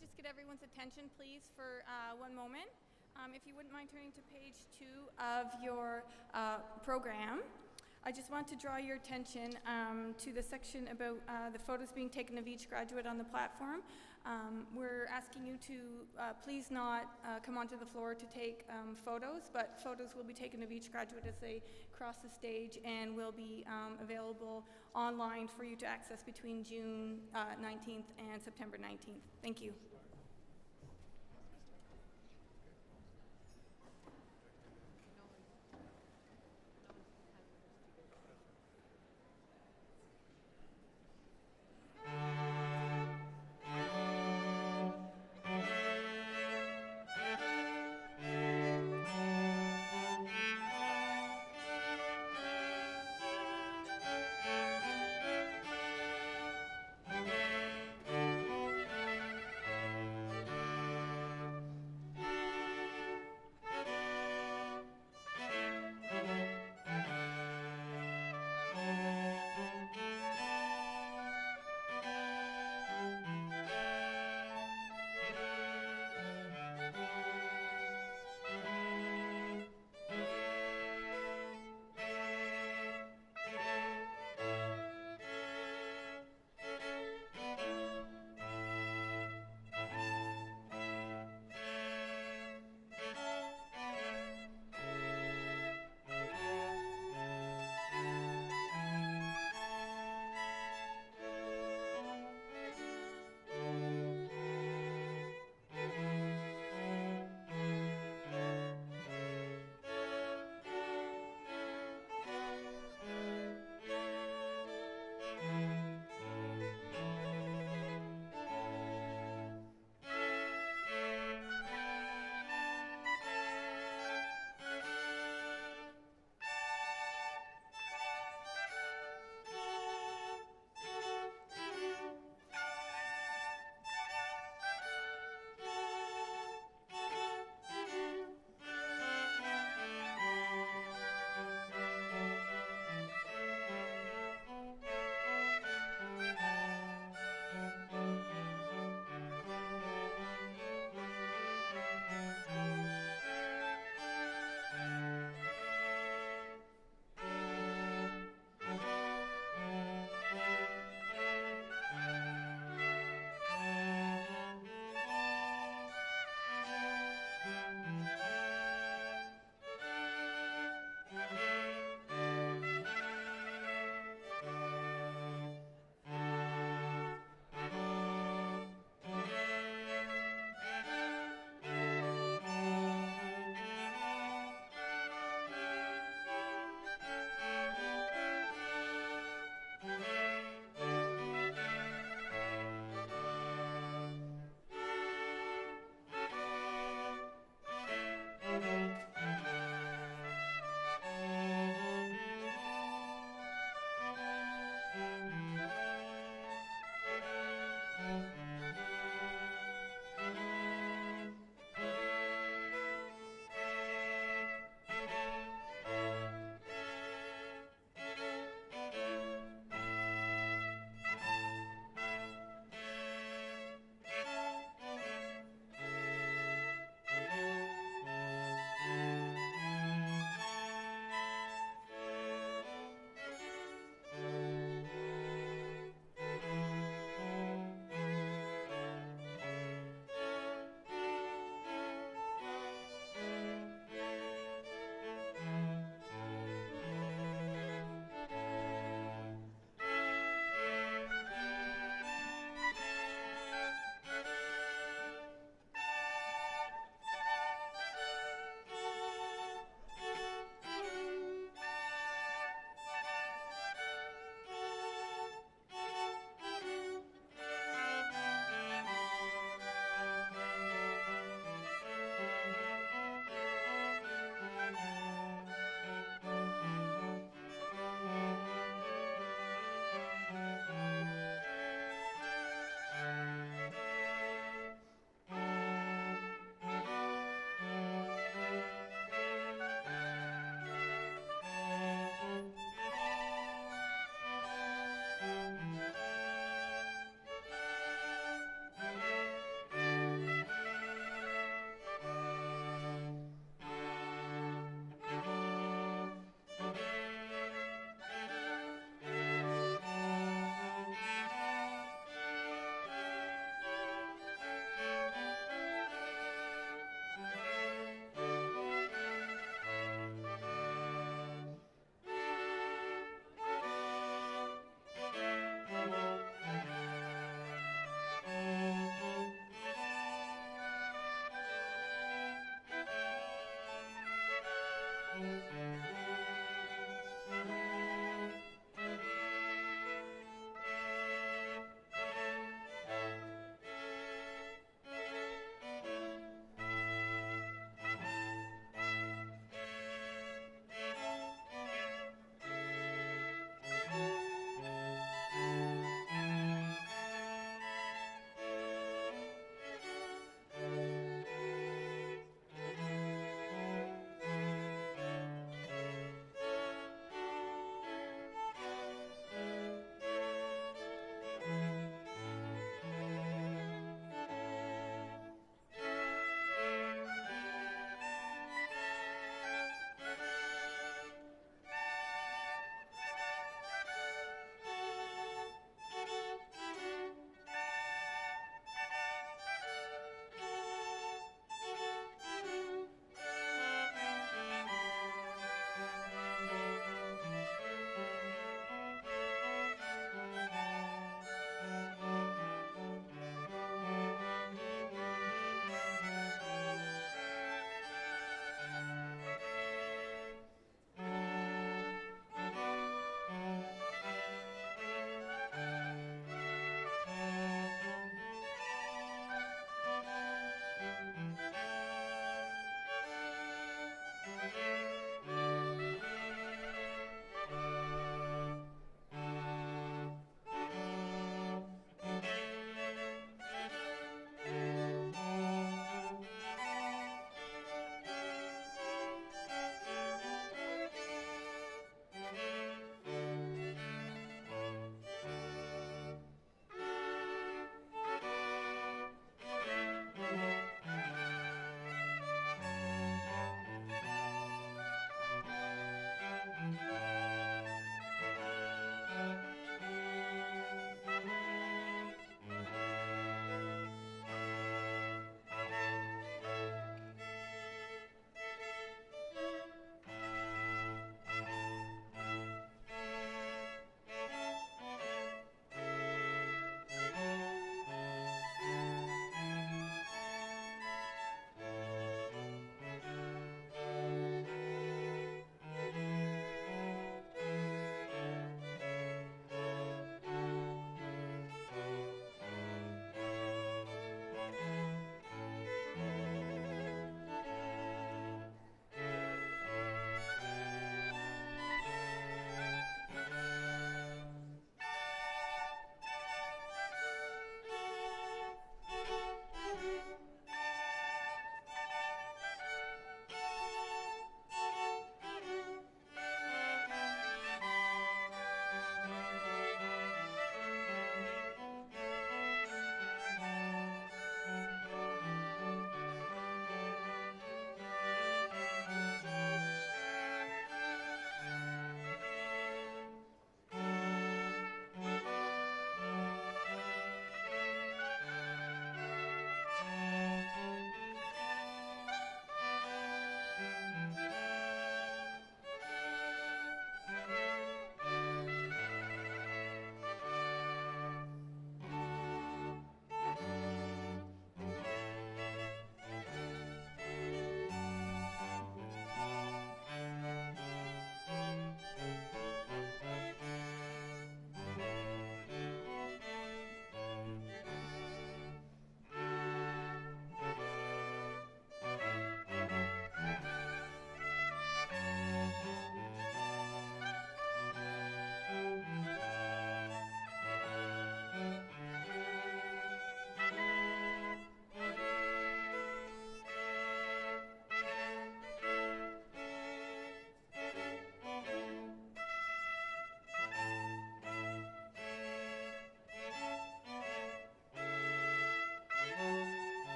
Just get everyone's attention, please, for one moment. If you wouldn't mind turning to page 2 of your program. I just want to draw your attention to the section about the photos being taken of each graduate on the platform. We're asking you to please not come onto the floor to take photos, but photos will be taken of each graduate as they cross the stage and will be available online for you to access between June 19th and September 19th. Thank you.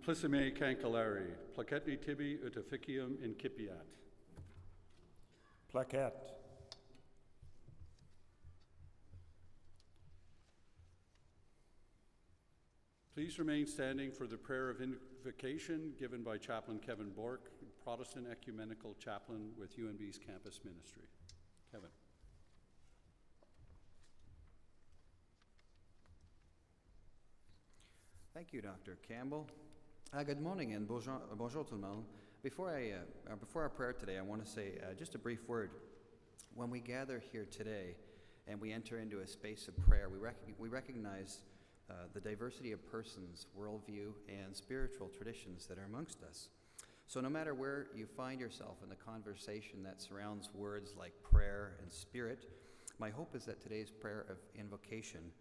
Duplicime cancelari, placetni tibi ut officium incipiat. Plaquette. Please remain standing for the prayer of invocation given by Chaplain Kevin Bork, Protestant Ecumenical Chaplain with UNB's campus ministry. Kevin. Thank you, Dr. Campbell. Good morning and bonjour tout le monde. Before our prayer today, I want to say just a brief word. When we gather here today and we enter into a space of prayer, we recognize the diversity of persons, worldview, and spiritual traditions that are amongst us. So no matter where you find yourself in the conversation that surrounds words like prayer and spirit, my hope is that today's prayer of invocation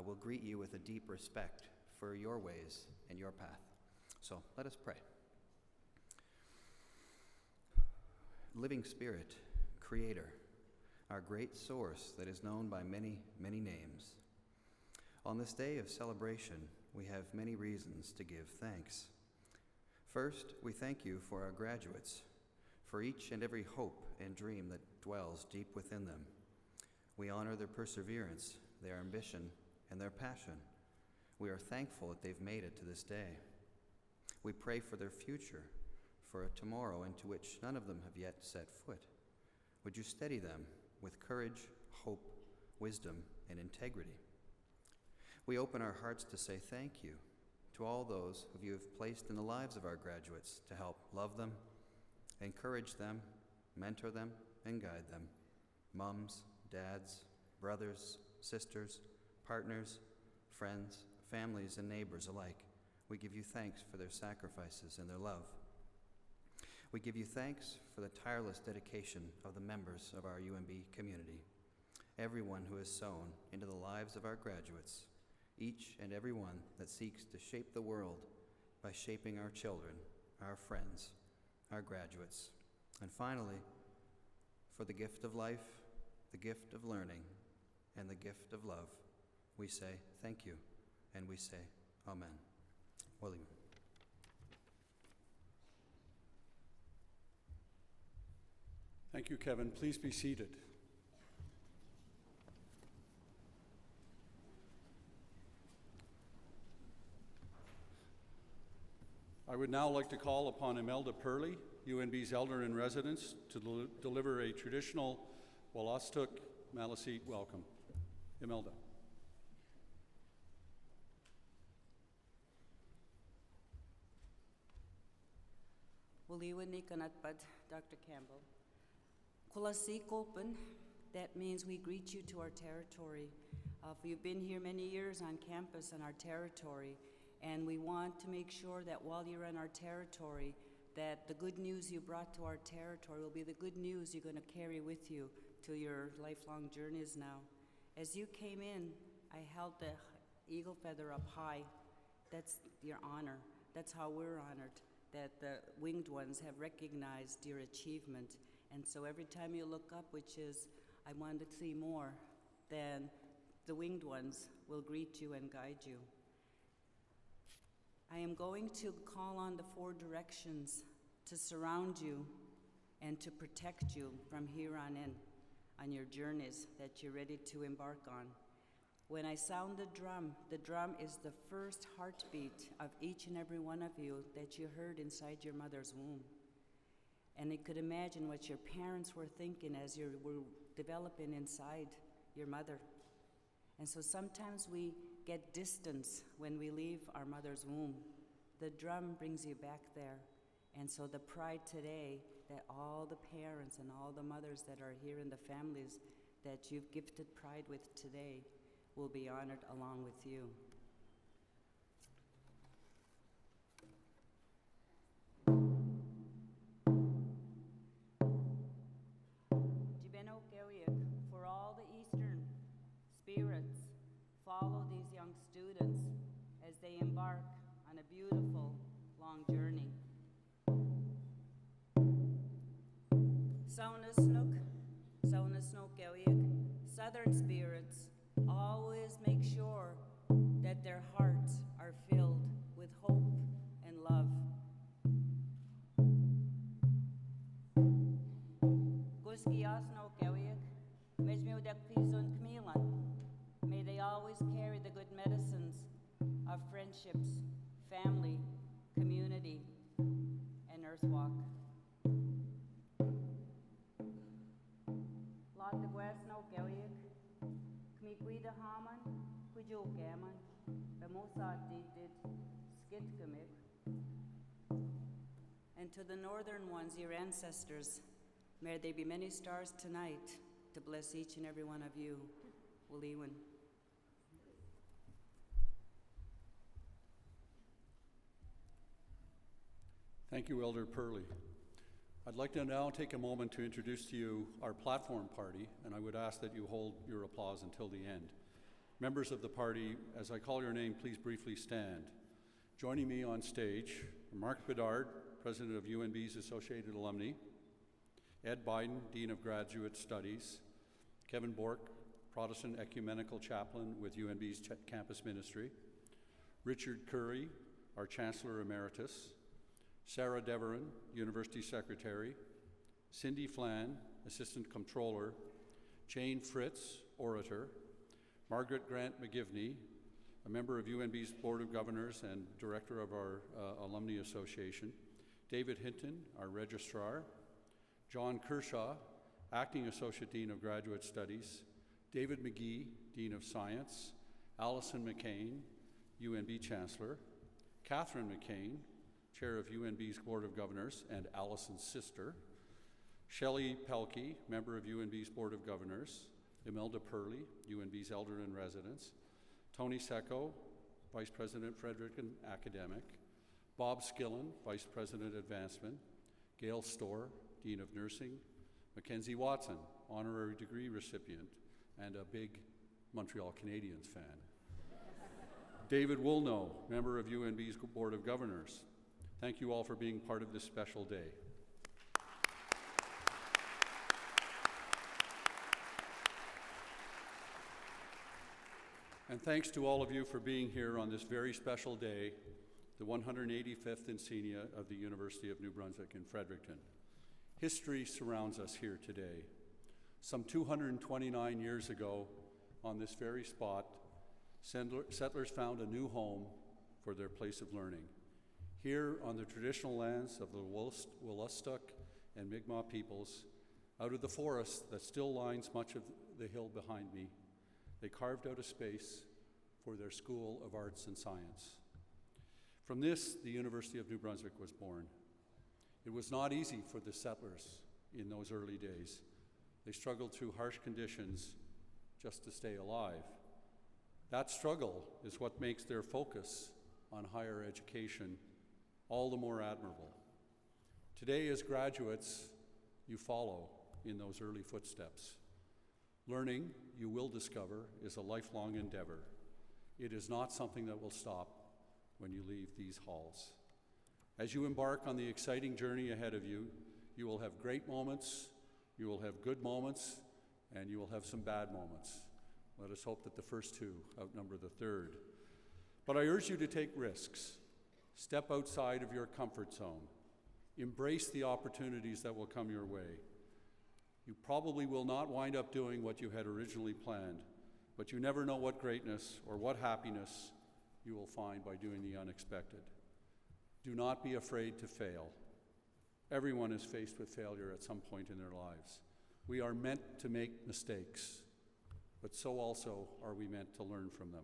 will greet you with a deep respect for your ways and your path. So let us pray. Living Spirit, Creator, our great source that is known by many, many names. On this day of celebration, we have many reasons to give thanks. First, we thank you for our graduates, for each and every hope and dream that dwells deep within them. We honor their perseverance, their ambition, and their passion. We are thankful that they've made it to this day. We pray for their future, for a tomorrow into which none of them have yet set foot. Would you steady them with courage, hope, wisdom, and integrity? We open our hearts to say thank you to all those who you have placed in the lives of our graduates to help love them, encourage them, mentor them, and guide them. Moms, dads, brothers, sisters, partners, friends, families, and neighbors alike. We give you thanks for their sacrifices and their love. We give you thanks for the tireless dedication of the members of our UNB community, everyone who has sown into the lives of our graduates, each and every one that seeks to shape the world by shaping our children, our friends, our graduates. And finally, for the gift of life, the gift of learning, and the gift of love, we say thank you, and we say amen. William. Thank you, Kevin. Please be seated. I would now like to call upon Imelda Purley, UNB's Elder in Residence, to deliver a traditional Walastuk Maliseet welcome. Imelda. Dr. Campbell. Kulasik open, that means we greet you to our territory. You've been here many years on campus in our territory, and we want to make sure that while you're in our territory, that the good news you brought to our territory will be the good news you're going to carry with you to your lifelong journeys now. As you came in, I held the eagle feather up high. That's your honor. That's how we're honored, that the winged ones have recognized your achievement. And so every time you look up, which is, I want to see more, then the winged ones will greet you and guide you. I am going to call on the four directions to surround you and to protect you from here on in on your journeys that you're ready to embark on. When I sound the drum is the first heartbeat of each and every one of you that you heard inside your mother's womb. And you could imagine what your parents were thinking as you were developing inside your mother. And so sometimes we get distance when we leave our mother's womb. The drum brings you back there. And so the pride today that all the parents and all the mothers that are here in the families that you've gifted pride with today will be honored along with you. For all the Eastern spirits, follow these young students as they embark on a beautiful long journey. Sauna Snook Southern spirits always make sure that their hearts are filled with hope and love. Guidak Pizun Kmilan. May they always carry the good medicines of friendships, family, community, and earthwalk. Lot the Guasno Geliak, Kmiguida Haman, Kujo Gammon, the Mossad did Skit Gamik. And to the northern ones, your ancestors, may there be many stars tonight to bless each and every one of you. Waliwan. Thank you, Elder Purley. I'd like to now take a moment to introduce to you our platform party, and I would ask that you hold your applause until the end. Members of the party, as I call your name, please briefly stand. Joining me on stage are Mark Bedard, President of UNB's Associated Alumni, Ed Biden, Dean of Graduate Studies, Kevin Bork, Protestant Ecumenical Chaplain with UNB's Campus Ministry, Richard Curry, our Chancellor Emeritus, Sarah Deverin, University Secretary, Cindy Flan, Assistant Comptroller, Jane Fritz, Orator, Margaret Grant McGivney, a member of UNB's Board of Governors and Director of our Alumni Association, David Hinton, our Registrar, John Kershaw, Acting Associate Dean of Graduate Studies, David McGee, Dean of Science, Allison McCain, UNB Chancellor, Catherine McCain, Chair of UNB's Board of Governors and Allison's sister, Shelley Pelkey, member of UNB's Board of Governors, Imelda Purley, UNB's Elder in Residence, Tony Secco, Vice President Fredericton Academic, Bob Skillen, Vice President Advancement, Gail Storr, Dean of Nursing, Mackenzie Watson, honorary degree recipient, and a big Montreal Canadiens fan. David Woolnough, member of UNB's Board of Governors. Thank you all for being part of this special day. And thanks to all of you for being here on this very special day, the 185th Encaenia of the University of New Brunswick in Fredericton. History surrounds us here today. Some 229 years ago, on this very spot, settlers found a new home for their place of learning. Here on the traditional lands of the Wolastoq and Mi'kmaq peoples, out of the forest that still lines much of the hill behind me, they carved out a space for their School of Arts and Science. From this, the University of New Brunswick was born. It was not easy for the settlers in those early days. They struggled through harsh conditions just to stay alive. That struggle is what makes their focus on higher education all the more admirable. Today, as graduates, you follow in those early footsteps. Learning, you will discover, is a lifelong endeavor. It is not something that will stop when you leave these halls. As you embark on the exciting journey ahead of you, you will have great moments, you will have good moments, and you will have some bad moments. Let us hope that the first two outnumber the third. But I urge you to take risks. Step outside of your comfort zone. Embrace the opportunities that will come your way. You probably will not wind up doing what you had originally planned, but you never know what greatness or what happiness you will find by doing the unexpected. Do not be afraid to fail. Everyone is faced with failure at some point in their lives. We are meant to make mistakes, but so also are we meant to learn from them.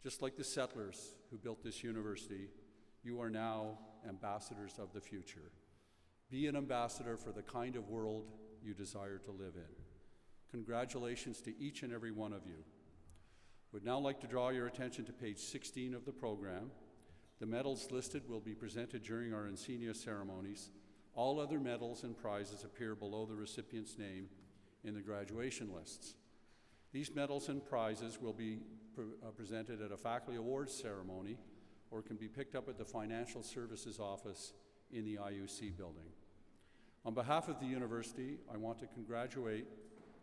Just like the settlers who built this university, you are now ambassadors of the future. Be an ambassador for the kind of world you desire to live in. Congratulations to each and every one of you. Would now like to draw your attention to page 16 of the program. The medals listed will be presented during our Encaenia ceremonies. All other medals and prizes appear below the recipient's name in the graduation lists. These medals and prizes will be presented at a faculty awards ceremony or can be picked up at the Financial Services Office in the IUC building. On behalf of the university, I want to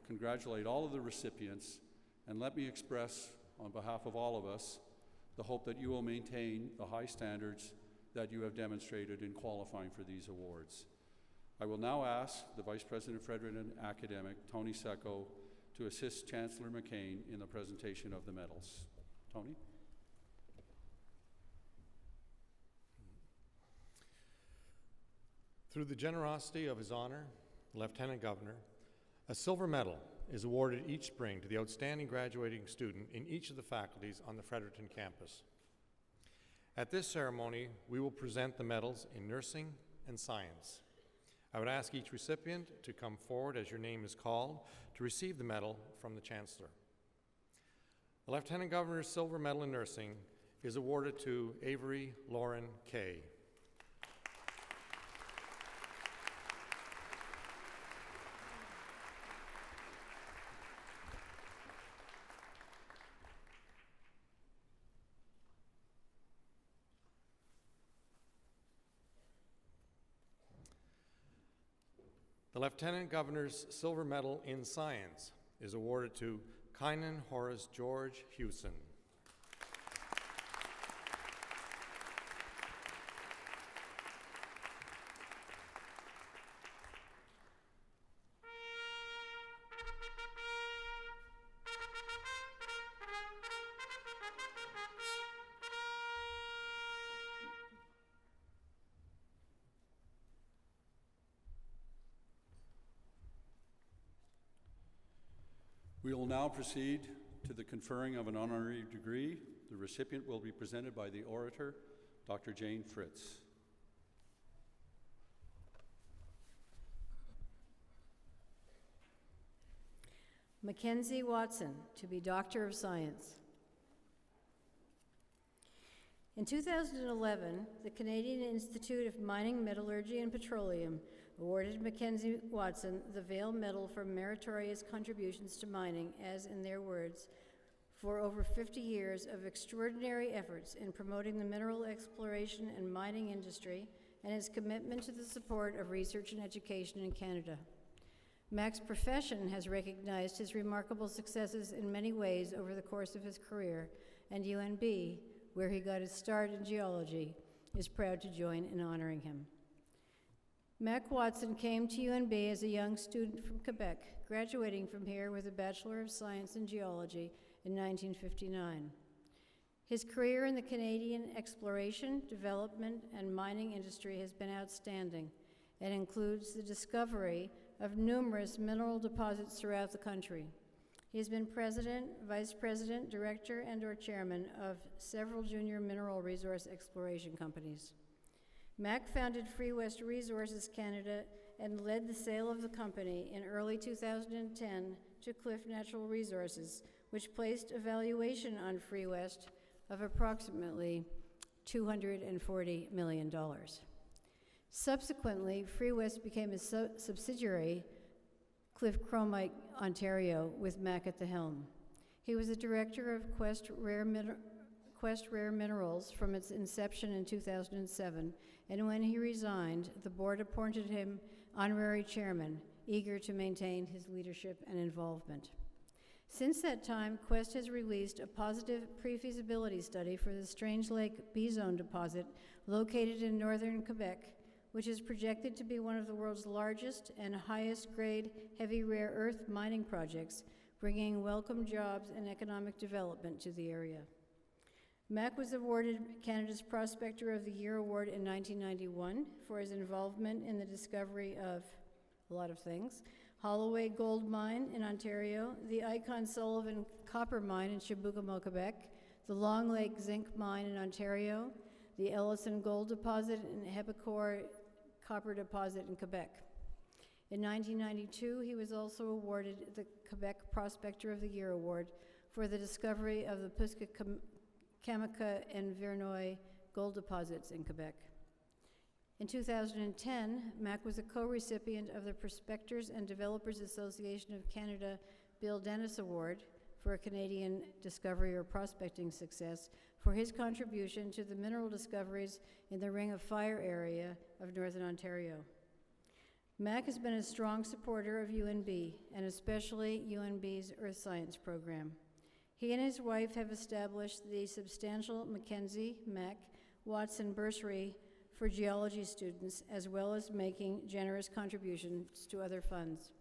congratulate all of the recipients, and let me express on behalf of all of us the hope that you will maintain the high standards that you have demonstrated in qualifying for these awards. I will now ask the Vice President of Fredericton Academic, Tony Secco, to assist Chancellor McCain in the presentation of the medals. Tony? Through the generosity of His Honor, Lieutenant Governor, a silver medal is awarded each spring to the outstanding graduating student in each of the faculties on the Fredericton campus. At this ceremony, we will present the medals in nursing and science. I would ask each recipient to come forward as your name is called to receive the medal from the Chancellor. The Lieutenant Governor's Silver Medal in Nursing is awarded to Avery Lauren Kay. The Lieutenant Governor's Silver Medal in Science is awarded to Kynan Horace George Hewson. We will now proceed to the conferring of an honorary degree. The recipient will be presented by the orator, Dr. Jane Fritz. Mackenzie Watson, to be Doctor of Science. In 2011, the Canadian Institute of Mining, Metallurgy and Petroleum awarded Mackenzie Watson the Vail Medal for meritorious contributions to mining, as in their words, for over 50 years of extraordinary efforts in promoting the mineral exploration and mining industry and his commitment to the support of research and education in Canada. Mac's profession has recognized his remarkable successes in many ways over the course of his career, and UNB, where he got his start in geology, is proud to join in honoring him. Mac Watson came to UNB as a young student from Quebec, graduating from here with a Bachelor of Science in Geology in 1959. His career in the Canadian exploration, development, and mining industry has been outstanding and includes the discovery of numerous mineral deposits throughout the country. He has been president, vice president, director, and/or chairman of several junior mineral resource exploration companies. Mac founded Free West Resources Canada and led the sale of the company in early 2010 to Cliff Natural Resources, which placed a valuation on Free West of approximately $240 million. Subsequently, Free West became a subsidiary, Cliff Chromite, Ontario, with Mac at the helm. He was the director of Quest Rare Minerals from its inception in 2007, and when he resigned, the board appointed him honorary chairman, eager to maintain his leadership and involvement. Since that time, Quest has released a positive pre-feasibility study for the Strange Lake B-Zone deposit located in northern Quebec, which is projected to be one of the world's largest and highest grade heavy rare earth mining projects, bringing welcome jobs and economic development to the area. Mac was awarded Canada's Prospector of the Year award in 1991 for his involvement in the discovery of a lot of things: Holloway Gold Mine in Ontario, the Icon Sullivan Copper Mine in Chibougamau, Quebec, the Long Lake Zinc Mine in Ontario, the Ellison Gold Deposit and Hebicor Copper Deposit in Quebec. In 1992, he was also awarded the Quebec Prospector of the Year award for the discovery of the Kamika and Vernoy gold deposits in Quebec. In 2010, Mac was a co-recipient of the Prospectors and Developers Association of Canada Bill Dennis Award for a Canadian discovery or prospecting success for his contribution to the mineral discoveries in the Ring of Fire area of Northern Ontario. Mac has been a strong supporter of UNB, and especially UNB's Earth Science program. He and his wife have established the substantial Mackenzie Mac Watson Bursary for geology students, as well as making generous contributions to other funds.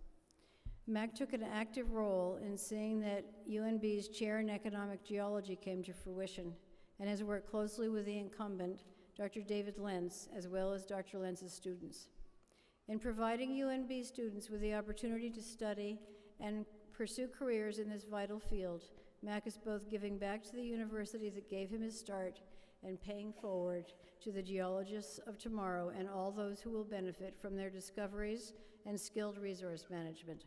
Mac took an active role in seeing that UNB's chair in economic geology came to fruition and has worked closely with the incumbent, Dr. David Lentz, as well as Dr. Lentz's students. In providing UNB students with the opportunity to study and pursue careers in this vital field, Mac is both giving back to the university that gave him his start and paying forward to the geologists of tomorrow and all those who will benefit from their discoveries and skilled resource management.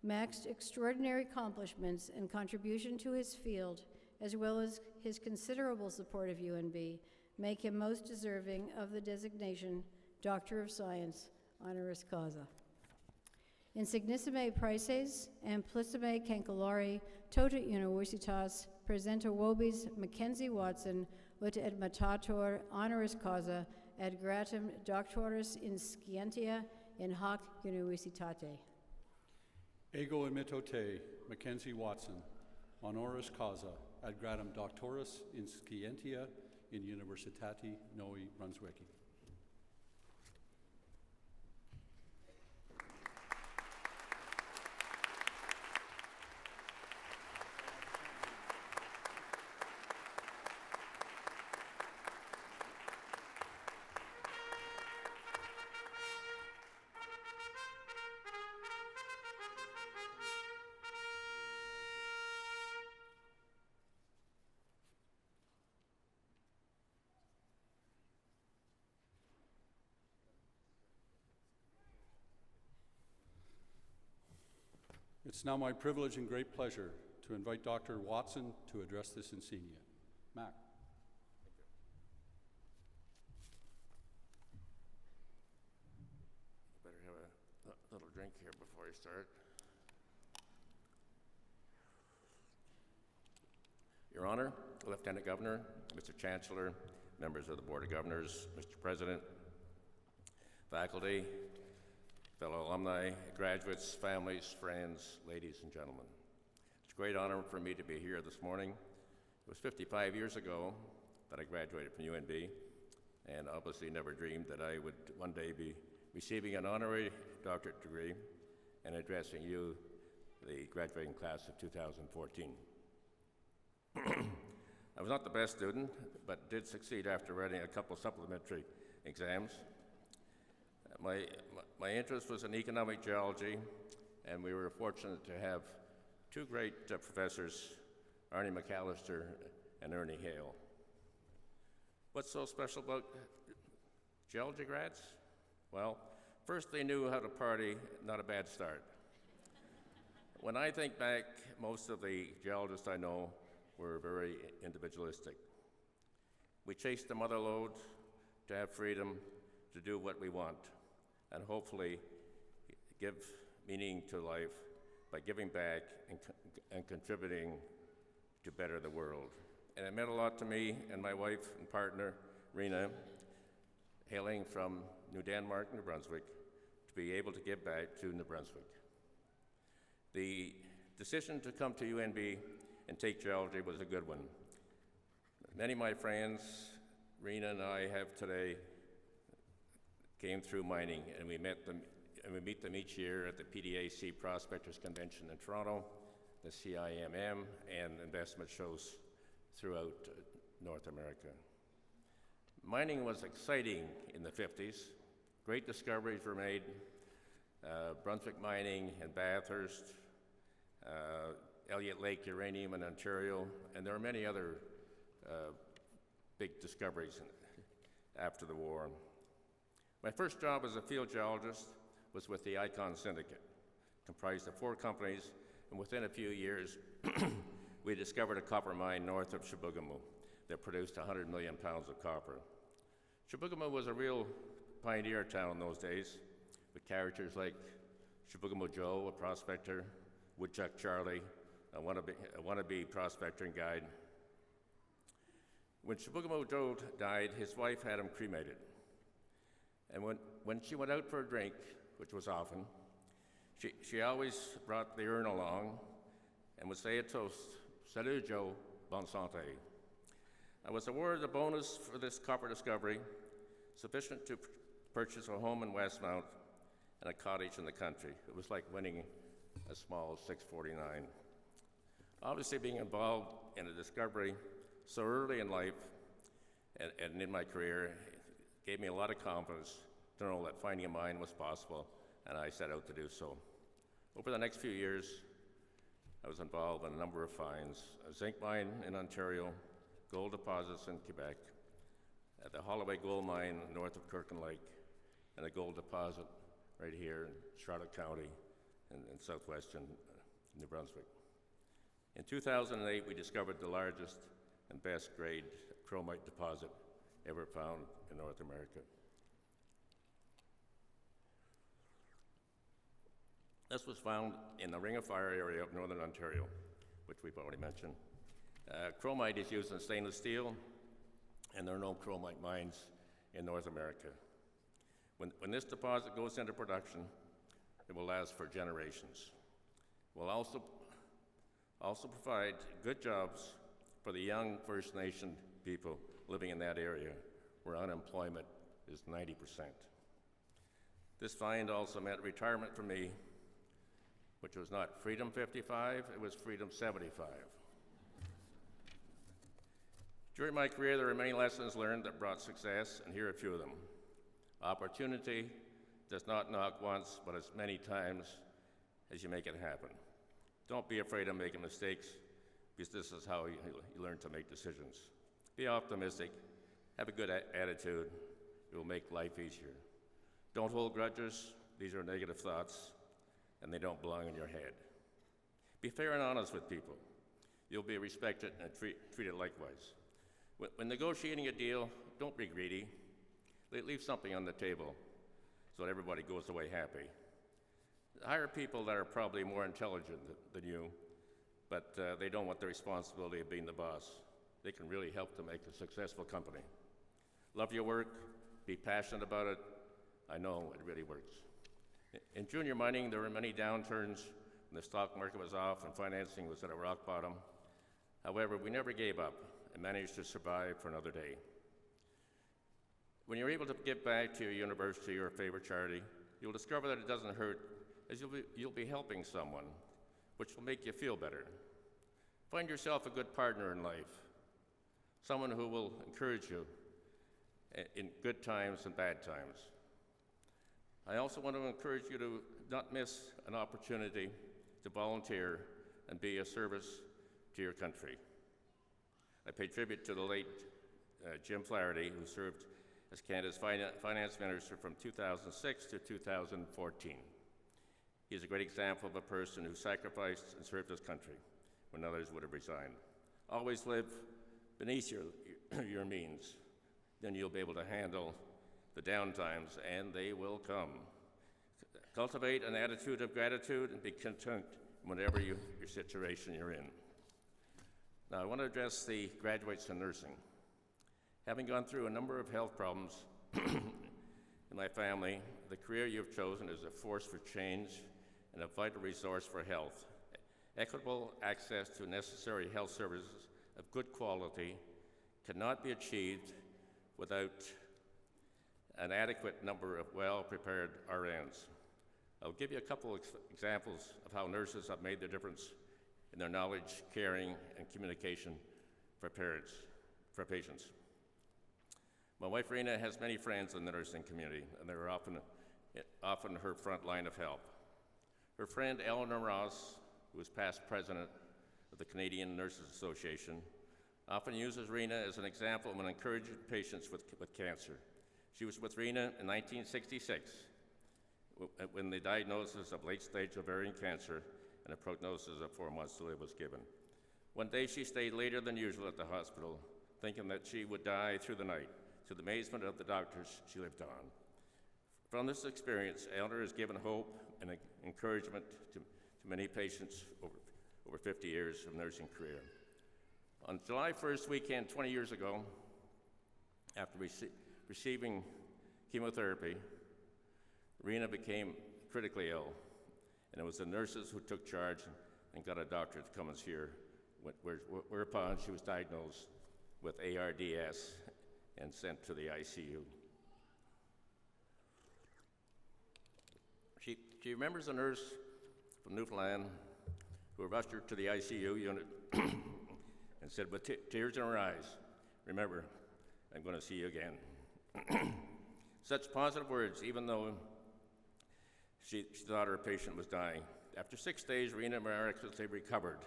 Mac's extraordinary accomplishments and contribution to his field, as well as his considerable support of UNB, make him most deserving of the designation Doctor of Science, honoris causa. Insignissime praeses, amplissime cancelari, tota universitas, presenta vobis Mackenzie Watson, ut admutator honoris causa, ad gratum doctoris in scientia in hoc universitate. Ego admitto te, Mackenzie Watson, honoris causa, ad gradum doctoris in scientia in Universitate Neue Brunswick. It's now my privilege and great pleasure to invite Dr. Watson to address this Encaenia. Mac. Better have a little drink here before I start. Your Honor, Lieutenant Governor, Mr. Chancellor, members of the Board of Governors, Mr. President, faculty, fellow alumni, graduates, families, friends, ladies and gentlemen. It's a great honor for me to be here this morning. It was 55 years ago that I graduated from UNB, and obviously never dreamed that I would one day be receiving an honorary doctorate degree and addressing you, the graduating class of 2014. I was not the best student, but did succeed after writing a couple supplementary exams. My interest was in economic geology, and we were fortunate to have two great professors, Arnie McAllister and Ernie Hale. What's so special about geology grads? Well, first they knew how to party, not a bad start. When I think back, most of the geologists I know were very individualistic. We chased the mother lode to have freedom to do what we want, and hopefully give meaning to life by giving back and contributing to better the world. And it meant a lot to me and my wife and partner, Rena, hailing from New Denmark, New Brunswick, to be able to give back to New Brunswick. The decision to come to UNB and take geology was a good one. Many of my friends, Rena and I have today, came through mining, and we met them, and we meet them each year at the PDAC Prospectors Convention in Toronto, the CIMM, and investment shows throughout North America. Mining was exciting in the 50s. Great discoveries were made. Brunswick Mining in Bathurst, Elliott Lake Uranium in Ontario, and there are many other big discoveries after the war. My first job as a field geologist was with the Icon Syndicate, comprised of 4 companies, and within a few years, we discovered a copper mine north of Chibougamau that produced 100 million pounds of copper. Chibougamau was a real pioneer town in those days, with characters like Chibougamau Joe, a prospector, Woodchuck Charlie, a wannabe prospector and guide. When Chibougamau Joe died, his wife had him cremated. And when she went out for a drink, which was often, she always brought the urn along and would say a toast, "Salut Joe, bonne santé." I was awarded a bonus for this copper discovery, sufficient to purchase a home in Westmount and a cottage in the country. It was like winning as small as 649. Obviously, being involved in a discovery so early in life and in my career gave me a lot of confidence to know that finding a mine was possible, and I set out to do so. Over the next few years, I was involved in a number of finds: a zinc mine in Ontario, gold deposits in Quebec, at the Holloway Gold Mine north of Kirkland Lake, and a gold deposit right here in Charlotte County in southwestern New Brunswick. In 2008, we discovered the largest and best grade chromite deposit ever found in North America. This was found in the Ring of Fire area of Northern Ontario, which we've already mentioned. Chromite is used in stainless steel, and there are no chromite mines in North America. When this deposit goes into production, it will last for generations. It will also provide good jobs for the young First Nation people living in that area, where unemployment is 90%. This find also meant retirement for me, which was not Freedom 55, it was Freedom 75. During my career, there were many lessons learned that brought success, and here are a few of them. Opportunity does not knock once, but as many times as you make it happen. Don't be afraid of making mistakes, because this is how you learn to make decisions. Be optimistic, have a good attitude, it will make life easier. Don't hold grudges, these are negative thoughts, and they don't belong in your head. Be fair and honest with people. You'll be respected and treated likewise. When negotiating a deal, don't be greedy. Leave something on the table so that everybody goes away happy. Hire people that are probably more intelligent than you, but they don't want the responsibility of being the boss. They can really help to make a successful company. Love your work, be passionate about it. I know it really works. In junior mining, there were many downturns when the stock market was off and financing was at a rock bottom. However, we never gave up and managed to survive for another day. When you're able to give back to your university or a favorite charity, you'll discover that it doesn't hurt, as you'll be helping someone, which will make you feel better. Find yourself a good partner in life, someone who will encourage you in good times and bad times. I also want to encourage you to not miss an opportunity to volunteer and be of service to your country. I pay tribute to the late Jim Flaherty, who served as Canada's finance minister from 2006 to 2014. He is a great example of a person who sacrificed and served his country when others would have resigned. Always live beneath your means, then you'll be able to handle the downtimes, and they will come. Cultivate an attitude of gratitude and be content in whatever your situation you're in. Now, I want to address the graduates in nursing. Having gone through a number of health problems in my family, the career you've chosen is a force for change and a vital resource for health. Equitable access to necessary health services of good quality cannot be achieved without an adequate number of well-prepared RNs. I'll give you a couple examples of how nurses have made the difference in their knowledge, caring, and communication for patients. My wife, Rena, has many friends in the nursing community, and they're often her front line of help. Her friend, Eleanor Ross, who is past president of the Canadian Nurses Association, often uses Rena as an example when encouraging patients with cancer. She was with Rena in 1966 when the diagnosis of late-stage ovarian cancer and a prognosis of 4 months to live was given. One day she stayed later than usual at the hospital, thinking that she would die through the night. To the amazement of the doctors, she lived on. From this experience, Eleanor has given hope and encouragement to many patients over 50 years of nursing career. On July 1st weekend 20 years ago, after receiving chemotherapy, Rena became critically ill, and it was the nurses who took charge and got a doctor to come and see her, whereupon she was diagnosed with ARDS and sent to the ICU. She remembers a nurse from Newfoundland who rushed her to the ICU unit and said with tears in her eyes, "Remember, I'm going to see you again." Such positive words, even though she thought her patient was dying. After 6 days, Rena miraculously recovered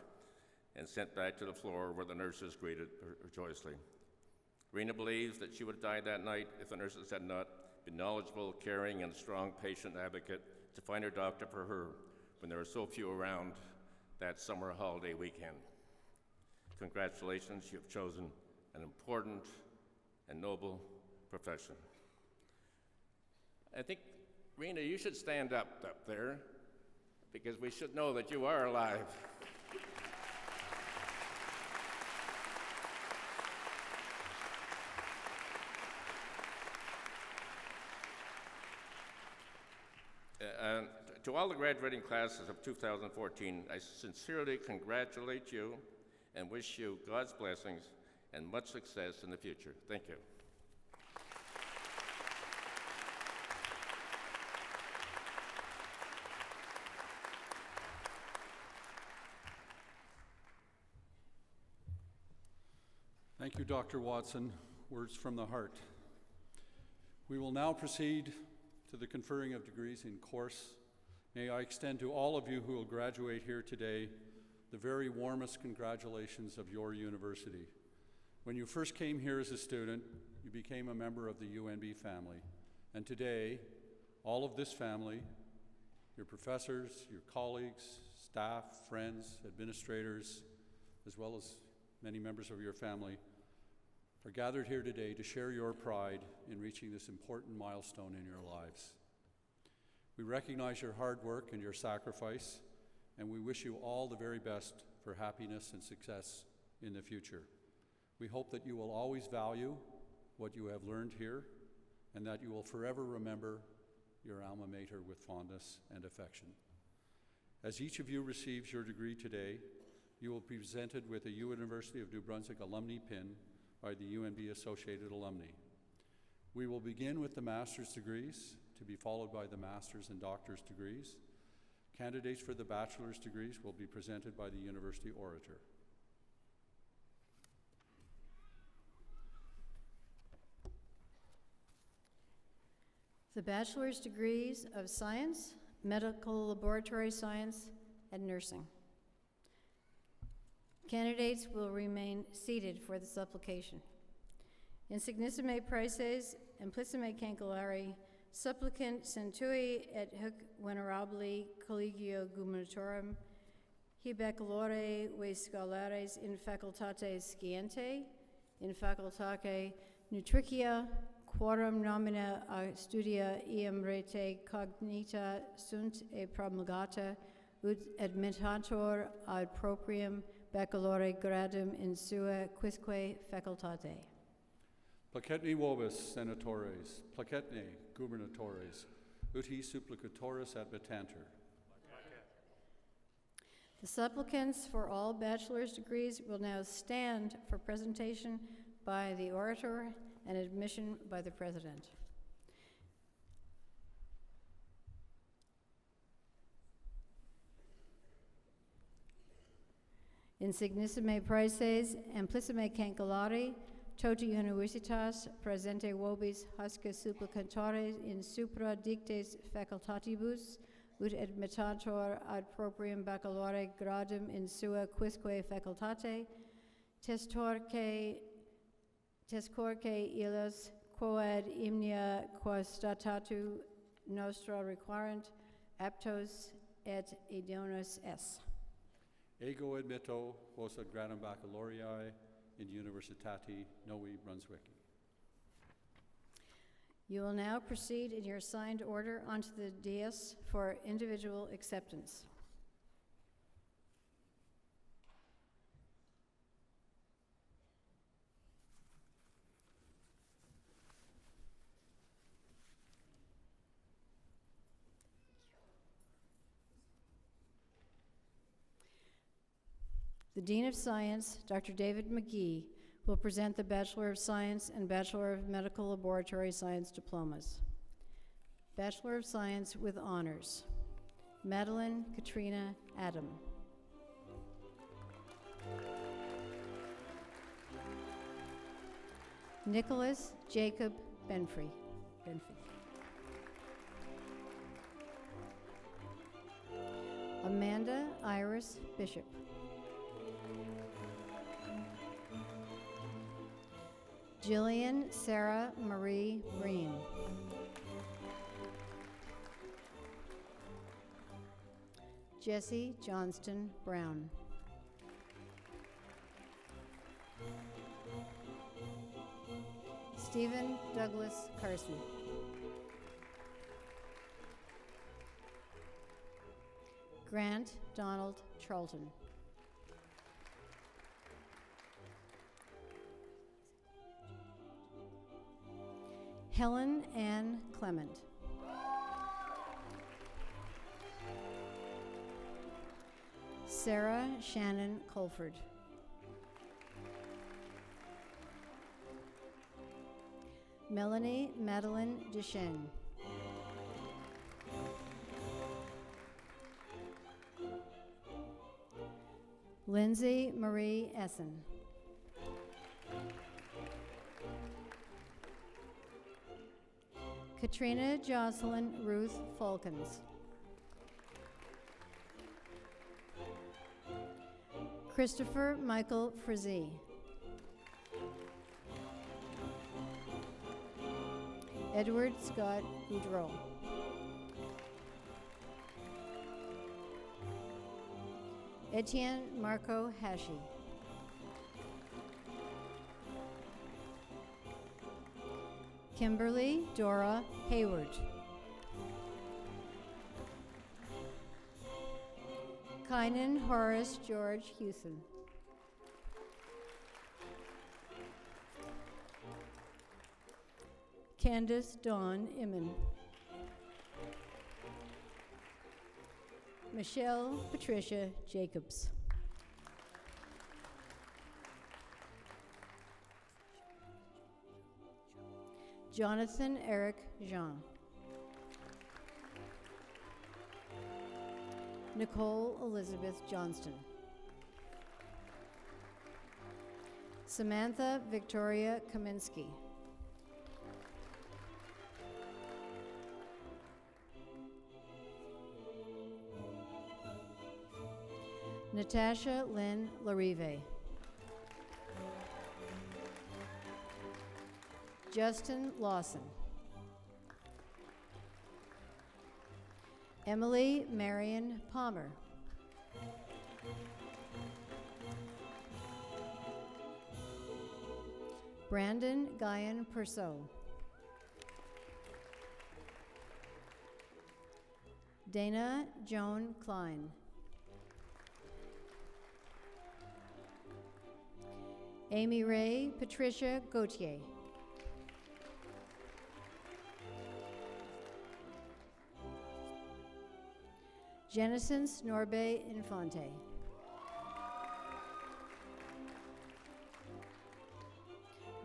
and sent back to the floor where the nurses greeted her joyously. Rena believes that she would have died that night if the nurses had not been knowledgeable, caring, and a strong patient advocate to find her doctor for her when there were so few around that summer holiday weekend. Congratulations, you have chosen an important and noble profession. I think, Rena, you should stand up there because we should know that you are alive. And to all the graduating classes of 2014, I sincerely congratulate you and wish you God's blessings and much success in the future. Thank you. Thank you, Dr. Watson. Words from the heart. We will now proceed to the conferring of degrees in course. May I extend to all of you who will graduate here today the very warmest congratulations of your university. When you first came here as a student, you became a member of the UNB family. And today, all of this family, your professors, your colleagues, staff, friends, administrators, as well as many members of your family, are gathered here today to share your pride in reaching this important milestone in your lives. We recognize your hard work and your sacrifice, and we wish you all the very best for happiness and success in the future. We hope that you will always value what you have learned here, and that you will forever remember your alma mater with fondness and affection. As each of you receives your degree today, you will be presented with a University of New Brunswick alumni pin by the UNB Associated Alumni. We will begin with the master's degrees, to be followed by the master's and doctor's degrees. Candidates for the bachelor's degrees will be presented by the University Orator. The bachelor's degrees of science, medical laboratory science, and nursing. Candidates will remain seated for the supplication. Insignissime praeses, implicime cancelari, supplicant centui et hoc venerabili collegio gubernatorum, hic baccalaureae ve scholares in facultate scientiae, in facultate nutricia, quorum nomina a studia iam rete cognita sunt e promulgata, ut admittator ad proprium baccalaureate gradum in sua quisque facultate. Placetni vobis, senatores, placetne gubernatores, ut hi supplicatoris admittantur. The supplicants for all bachelor's degrees will now stand for presentation by the orator and admission by the president. Insignissime praeses, amplissime cancelari, tota universitas presente vobis husca supplicantores in supra dictes facultatibus, ut admittator ad proprium baccalaureate gradum in sua quisque facultate, testorque illos quoad imnia qua statatu nostra requirent, aptos et idonus es. Ego admitto vos ad gradum baccalaureae in Universitati Novi Brunswicki. You will now proceed in your assigned order onto the dais for individual acceptance. The Dean of Science, Dr. David McGee, will present the Bachelor of Science and Bachelor of Medical Laboratory Science diplomas. Bachelor of Science with honors. Madeline Katrina Adam. Nicholas Jacob Benfrey. Amanda Iris Bishop. Jillian Sarah Marie Breen. Jesse Johnston Brown. Stephen Douglas Carson. Grant Donald Charlton. Helen Ann Clement. Sarah Shannon Colford. Melanie Madeline Duchesne. Lindsay Marie Essen. Katrina Jocelyn Ruth Falcons. Christopher Michael Frizee. Edward Scott Boudreau. Etienne Marco Hashi. Kimberly Dora Hayward. Kynan Horace George Hewson. Candace Dawn Imman. Michelle Patricia Jacobs. Jonathan Eric Jean. Nicole Elizabeth Johnston. Samantha Victoria Kaminsky. Natasha Lynn Larive. Justin Lawson. Emily Marion Palmer. Brandon Guyan Perceau. Dana Joan Klein. Amy Ray Patricia Gauthier. Jennison Snorbe Infante.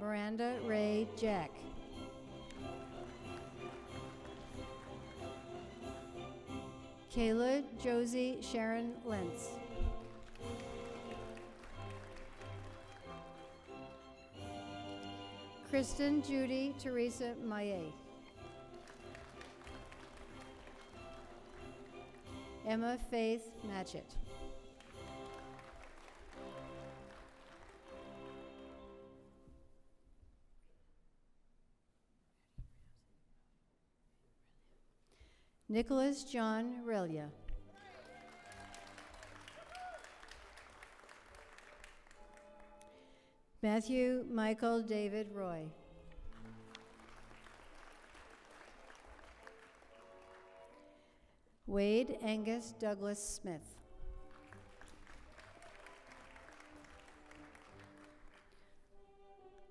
Miranda Ray Jack. Kayla Josie Sharon Lentz. Kristen Judy Teresa Maillet. Emma Faith Matchett. Nicholas John Relia. Matthew Michael David Roy. Wade Angus Douglas Smith.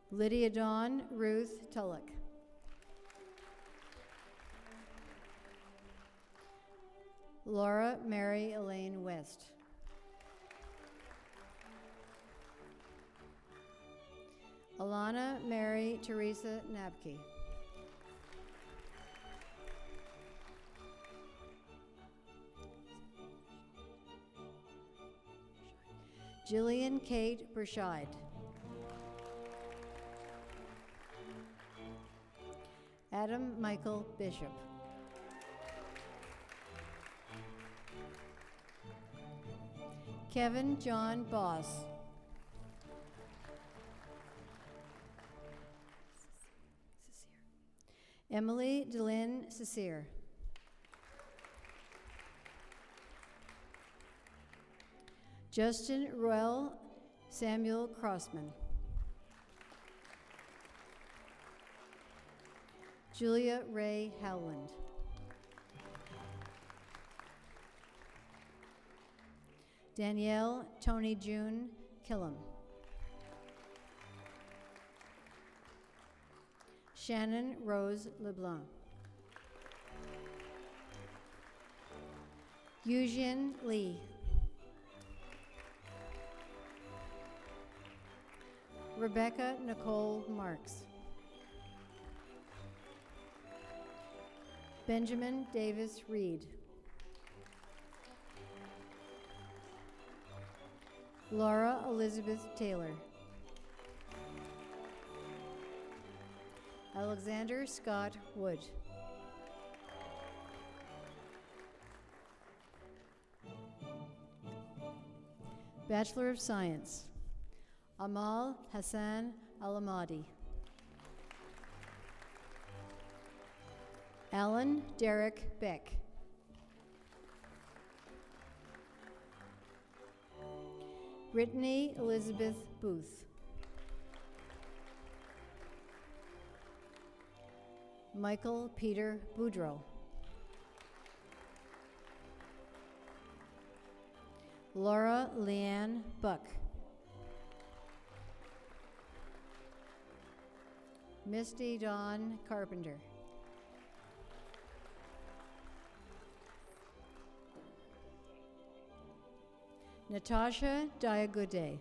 Lydia Dawn Ruth Tulloch. Laura Mary Elaine West. Alana Mary Teresa Nabke. Jillian Kate Burchide. Adam Michael Bishop. Kevin John Boss. Emily Delynn Cecere. Justin Roel Samuel Crossman. Julia Ray Howland. Danielle Tony June Killam. Shannon Rose LeBlanc. Eugene Lee. Rebecca Nicole Marks. Benjamin Davis Reed. Laura Elizabeth Taylor. Alexander Scott Wood. Bachelor of Science, Amal Hassan Alamadi. Alan Derek Beck. Brittany Elizabeth Booth. Michael Peter Boudreau. Laura Leanne Buck. Misty Dawn Carpenter. Natasha Diagude.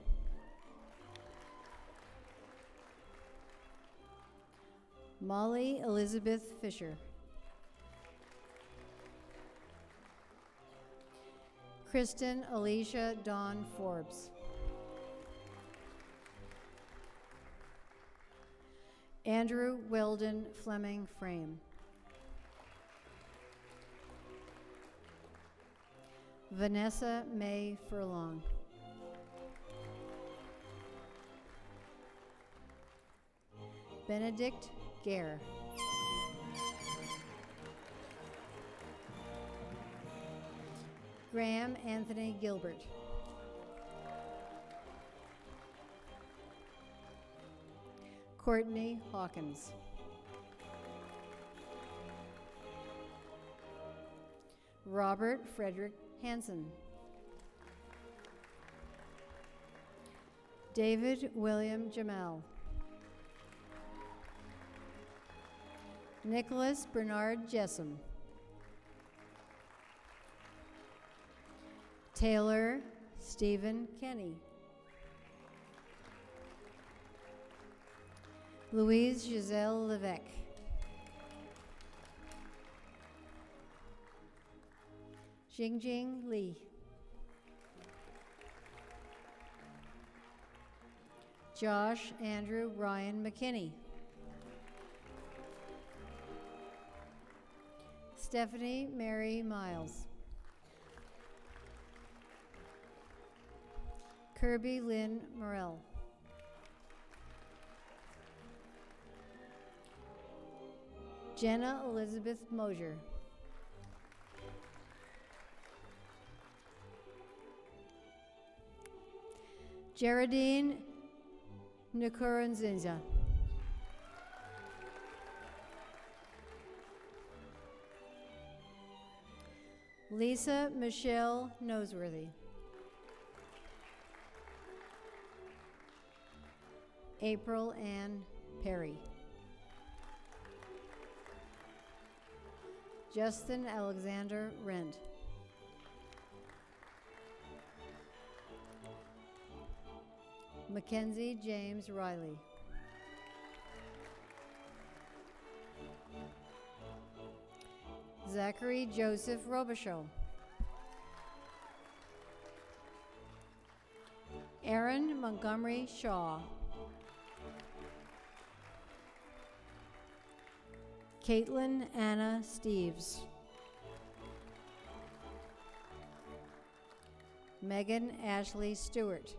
Molly Elizabeth Fisher. Kristen Alicia Dawn Forbes. Andrew Weldon Fleming Frame. Vanessa May Furlong. Benedict Gare. Graham Anthony Gilbert. Courtney Hawkins. Robert Frederick Hansen. David William Jamal. Nicholas Bernard Jessam. Taylor Stephen Kenny. Louise Giselle Levesque. Jingjing Li. Josh Andrew Ryan McKinney. Stephanie Mary Miles. Kirby Lynn Morell. Jenna Elizabeth Mosier. Geraldine Nkurunziza. Lisa Michelle Noseworthy. April Ann Perry. Justin Alexander Rent. Mackenzie James Riley. Zachary Joseph Robichaud. Aaron Montgomery Shaw. Caitlin Anna Steves. Megan Ashley Stewart.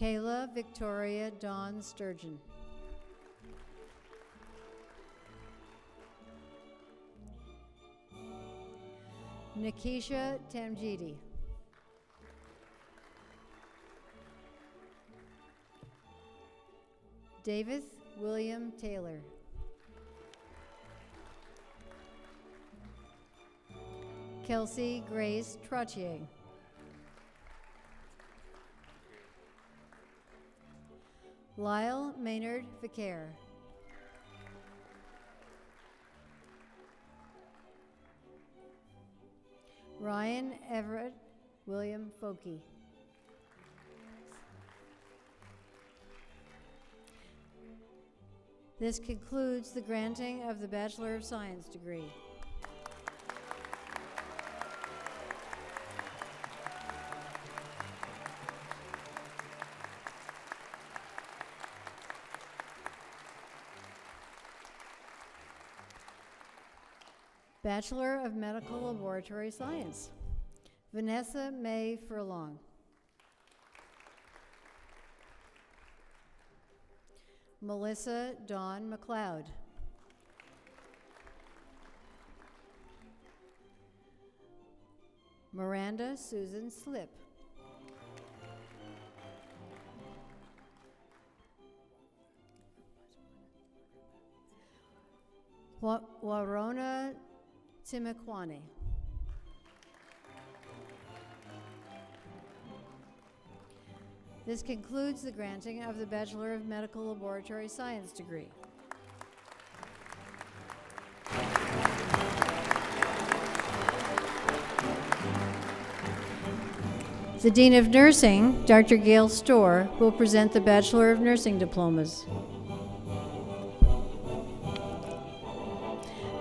Kayla Victoria Dawn Sturgeon. Nikisha Tamjidi. David William Taylor. Kelsey Grace Trottier. Lyle Maynard Vicaire. Ryan Everett William Foki. This concludes the granting of the Bachelor of Science degree. Bachelor of Medical Laboratory Science, Vanessa May Furlong. Melissa Dawn McLeod. Miranda Susan Slip. Warona Timakwane. This concludes the granting of the Bachelor of Medical Laboratory Science degree. The Dean of Nursing, Dr. Gail Storr, will present the Bachelor of Nursing diplomas.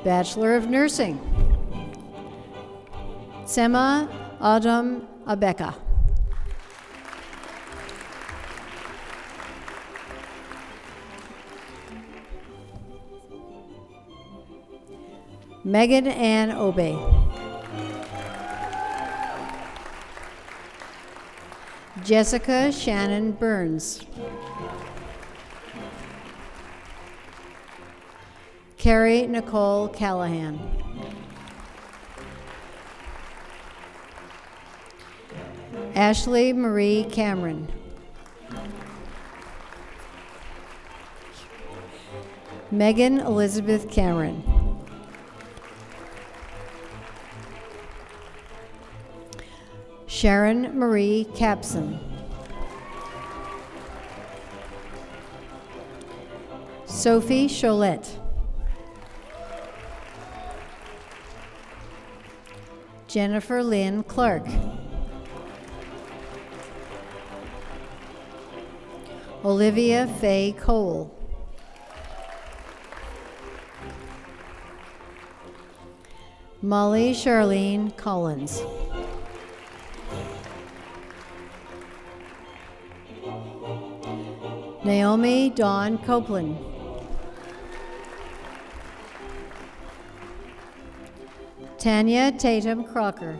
Bachelor of Nursing, Sema Adam Abeka. Megan Ann Obey. Jessica Shannon Burns. Carrie Nicole Callahan. Ashley Marie Cameron. Megan Elizabeth Cameron. Sharon Marie Capson. Sophie Cholette. Jennifer Lynn Clark. Olivia Faye Cole. Molly Charlene Collins. Naomi Dawn Copeland. Tanya Tatum Crocker.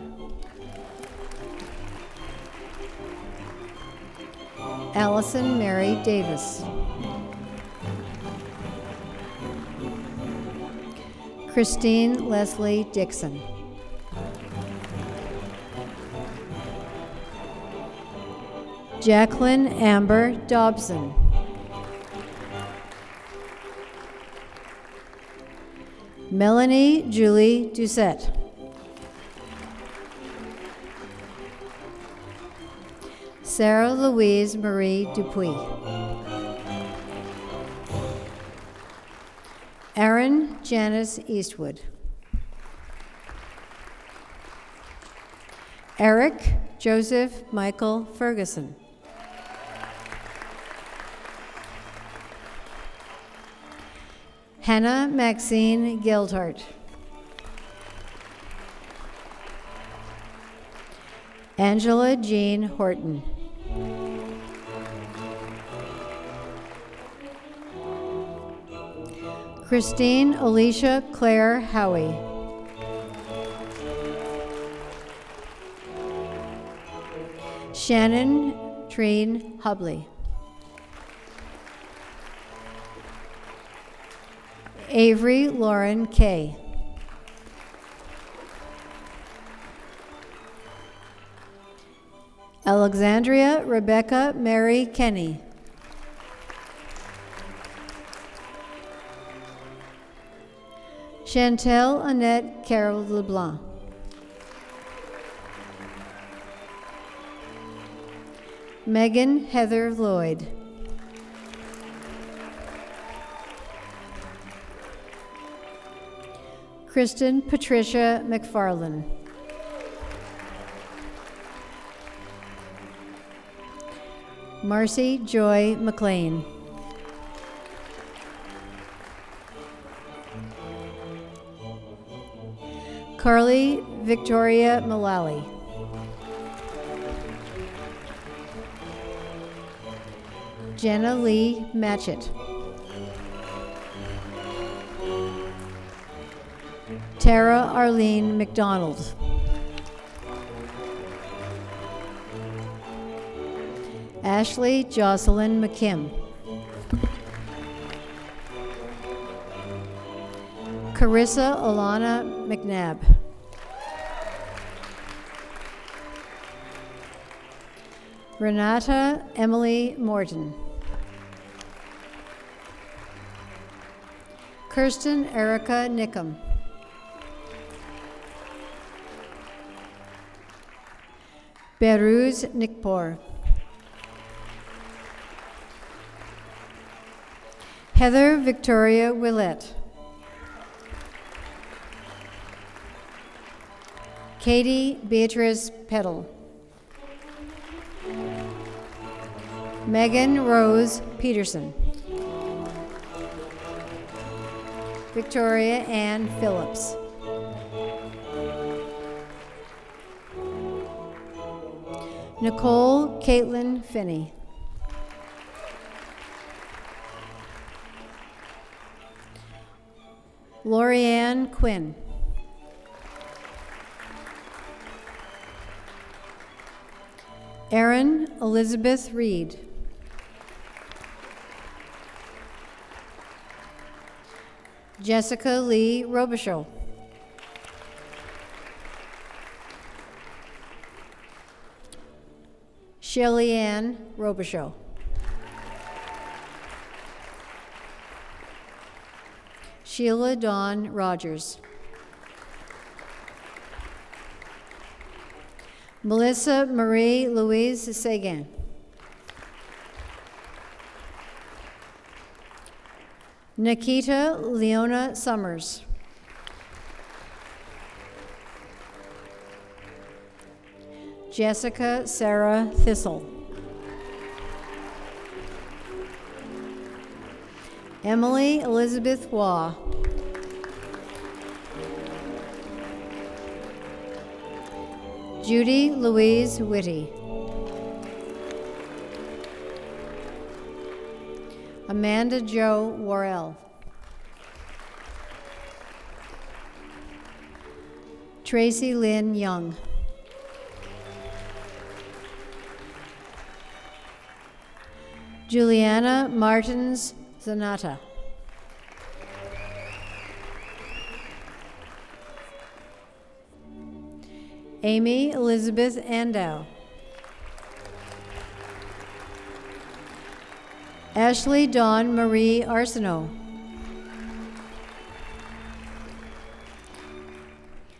Allison Mary Davis. Christine Leslie Dixon. Jacqueline Amber Dobson. Melanie Julie Doucette. Sarah Louise Marie Dupuis. Aaron Janice Eastwood. Eric Joseph Michael Ferguson. Hannah Maxine Gildhart. Angela Jean Horton. Christine Alicia Claire Howie. Shannon Treen Hubley. Avery Lauren Kay. Alexandria Rebecca Mary Kenny. Chantel Annette Carol LeBlanc. Megan Heather Lloyd. Kristen Patricia McFarland. Marcy Joy McLean. Carly Victoria Mullally. Jenna Lee Matchett. Tara Arlene McDonald. Ashley Jocelyn McKim. Carissa Alana McNabb. Renata Emily Morton. Kirsten Erica Nickham. Beruz Nikpor. Heather Victoria Willett. Katie Beatrice Peddle. Megan Rose Peterson. Victoria Ann Phillips. Nicole Caitlin Finney. Lorianne Quinn. Erin Elizabeth Reed. Jessica Lee Robichaud. Shelly Ann Robichaud. Sheila Dawn Rogers. Melissa Marie Louise Sagan. Nikita Leona Summers. Jessica Sarah Thistle. Emily Elizabeth Waugh. Judy Louise Whitty. Amanda Jo Worrell. Tracy Lynn Young. Juliana Martins Zanata. Amy Elizabeth Andow. Ashley Dawn Marie Arsenault.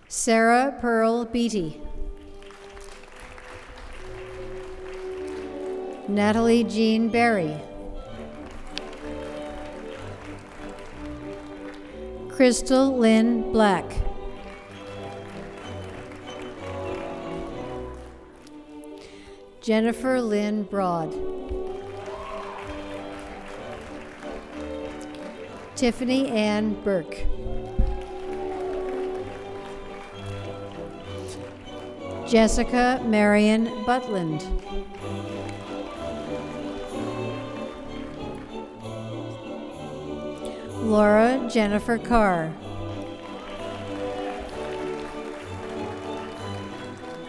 Sarah Pearl Beatty. Natalie Jean Berry. Crystal Lynn Black. Jennifer Lynn Broad. Tiffany Ann Burke. Jessica Marion Butland. Laura Jennifer Carr.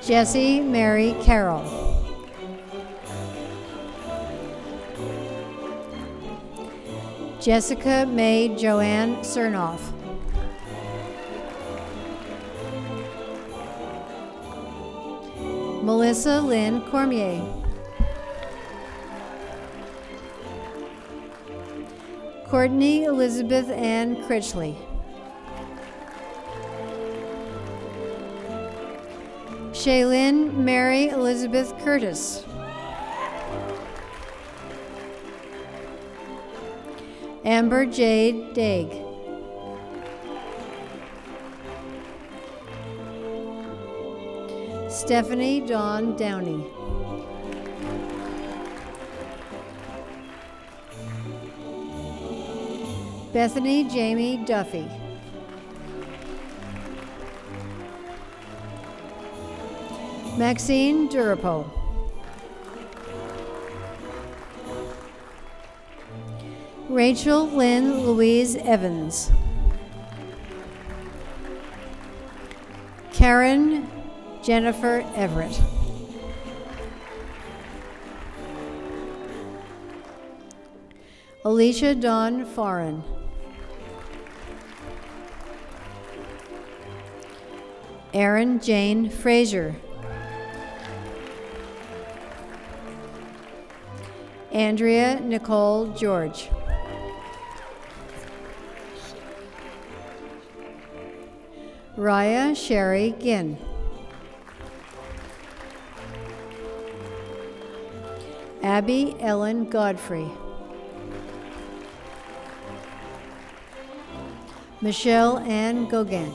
Jessie Mary Carroll. Jessica May Joanne Cernoff. Melissa Lynn Cormier. Courtney Elizabeth Ann Critchley. Shaylin Mary Elizabeth Curtis. Amber Jade Daig. Stephanie Dawn Downey. Bethany Jamie Duffy. Maxine Durapo. Rachel Lynn Louise Evans. Karen Jennifer Everett. Alicia Dawn Foreign. Erin Jane Fraser. Andrea Nicole George. Raya Sherry Ginn. Abby Ellen Godfrey. Michelle Ann Gauguin.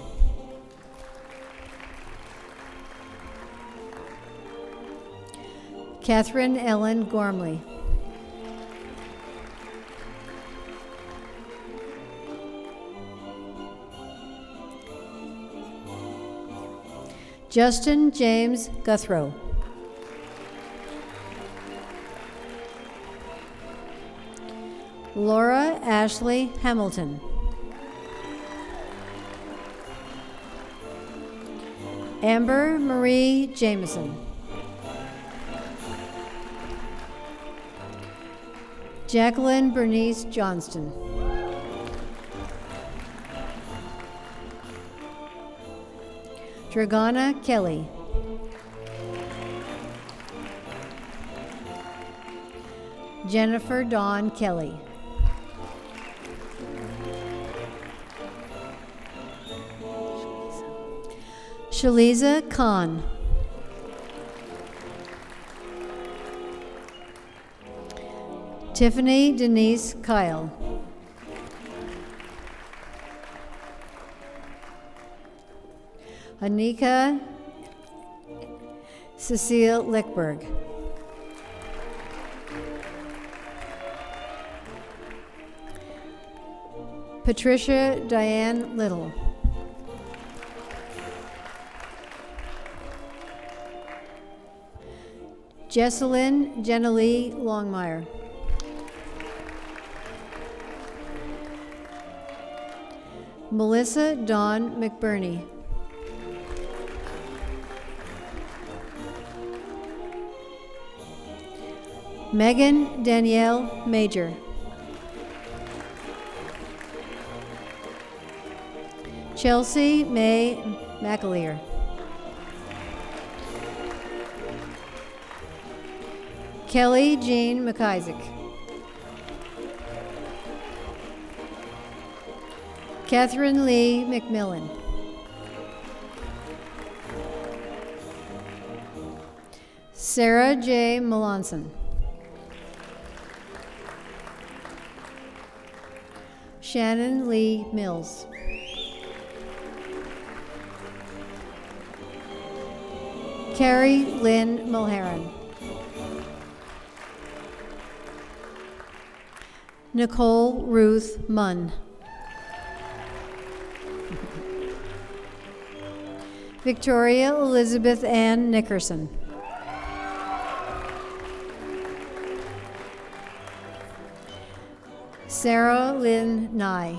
Catherine Ellen Gormley. Justin James Guthrow. Laura Ashley Hamilton. Amber Marie Jameson. Jacqueline Bernice Johnston. Dragana Kelly. Jennifer Dawn Kelly. Shaliza Khan. Tiffany Denise Kyle. Anika Cecile Lickberg. Patricia Diane Little. Jesselyn Jennalee Longmire. Melissa Dawn McBurney. Megan Danielle Major. Chelsea May McAleer. Kelly Jean McIsaac. Catherine Lee McMillan. Sarah J. Melanson. Shannon Lee Mills. Carrie Lynn Mulheron. Nicole Ruth Munn. Victoria Elizabeth Ann Nickerson. Sarah Lynn Nye.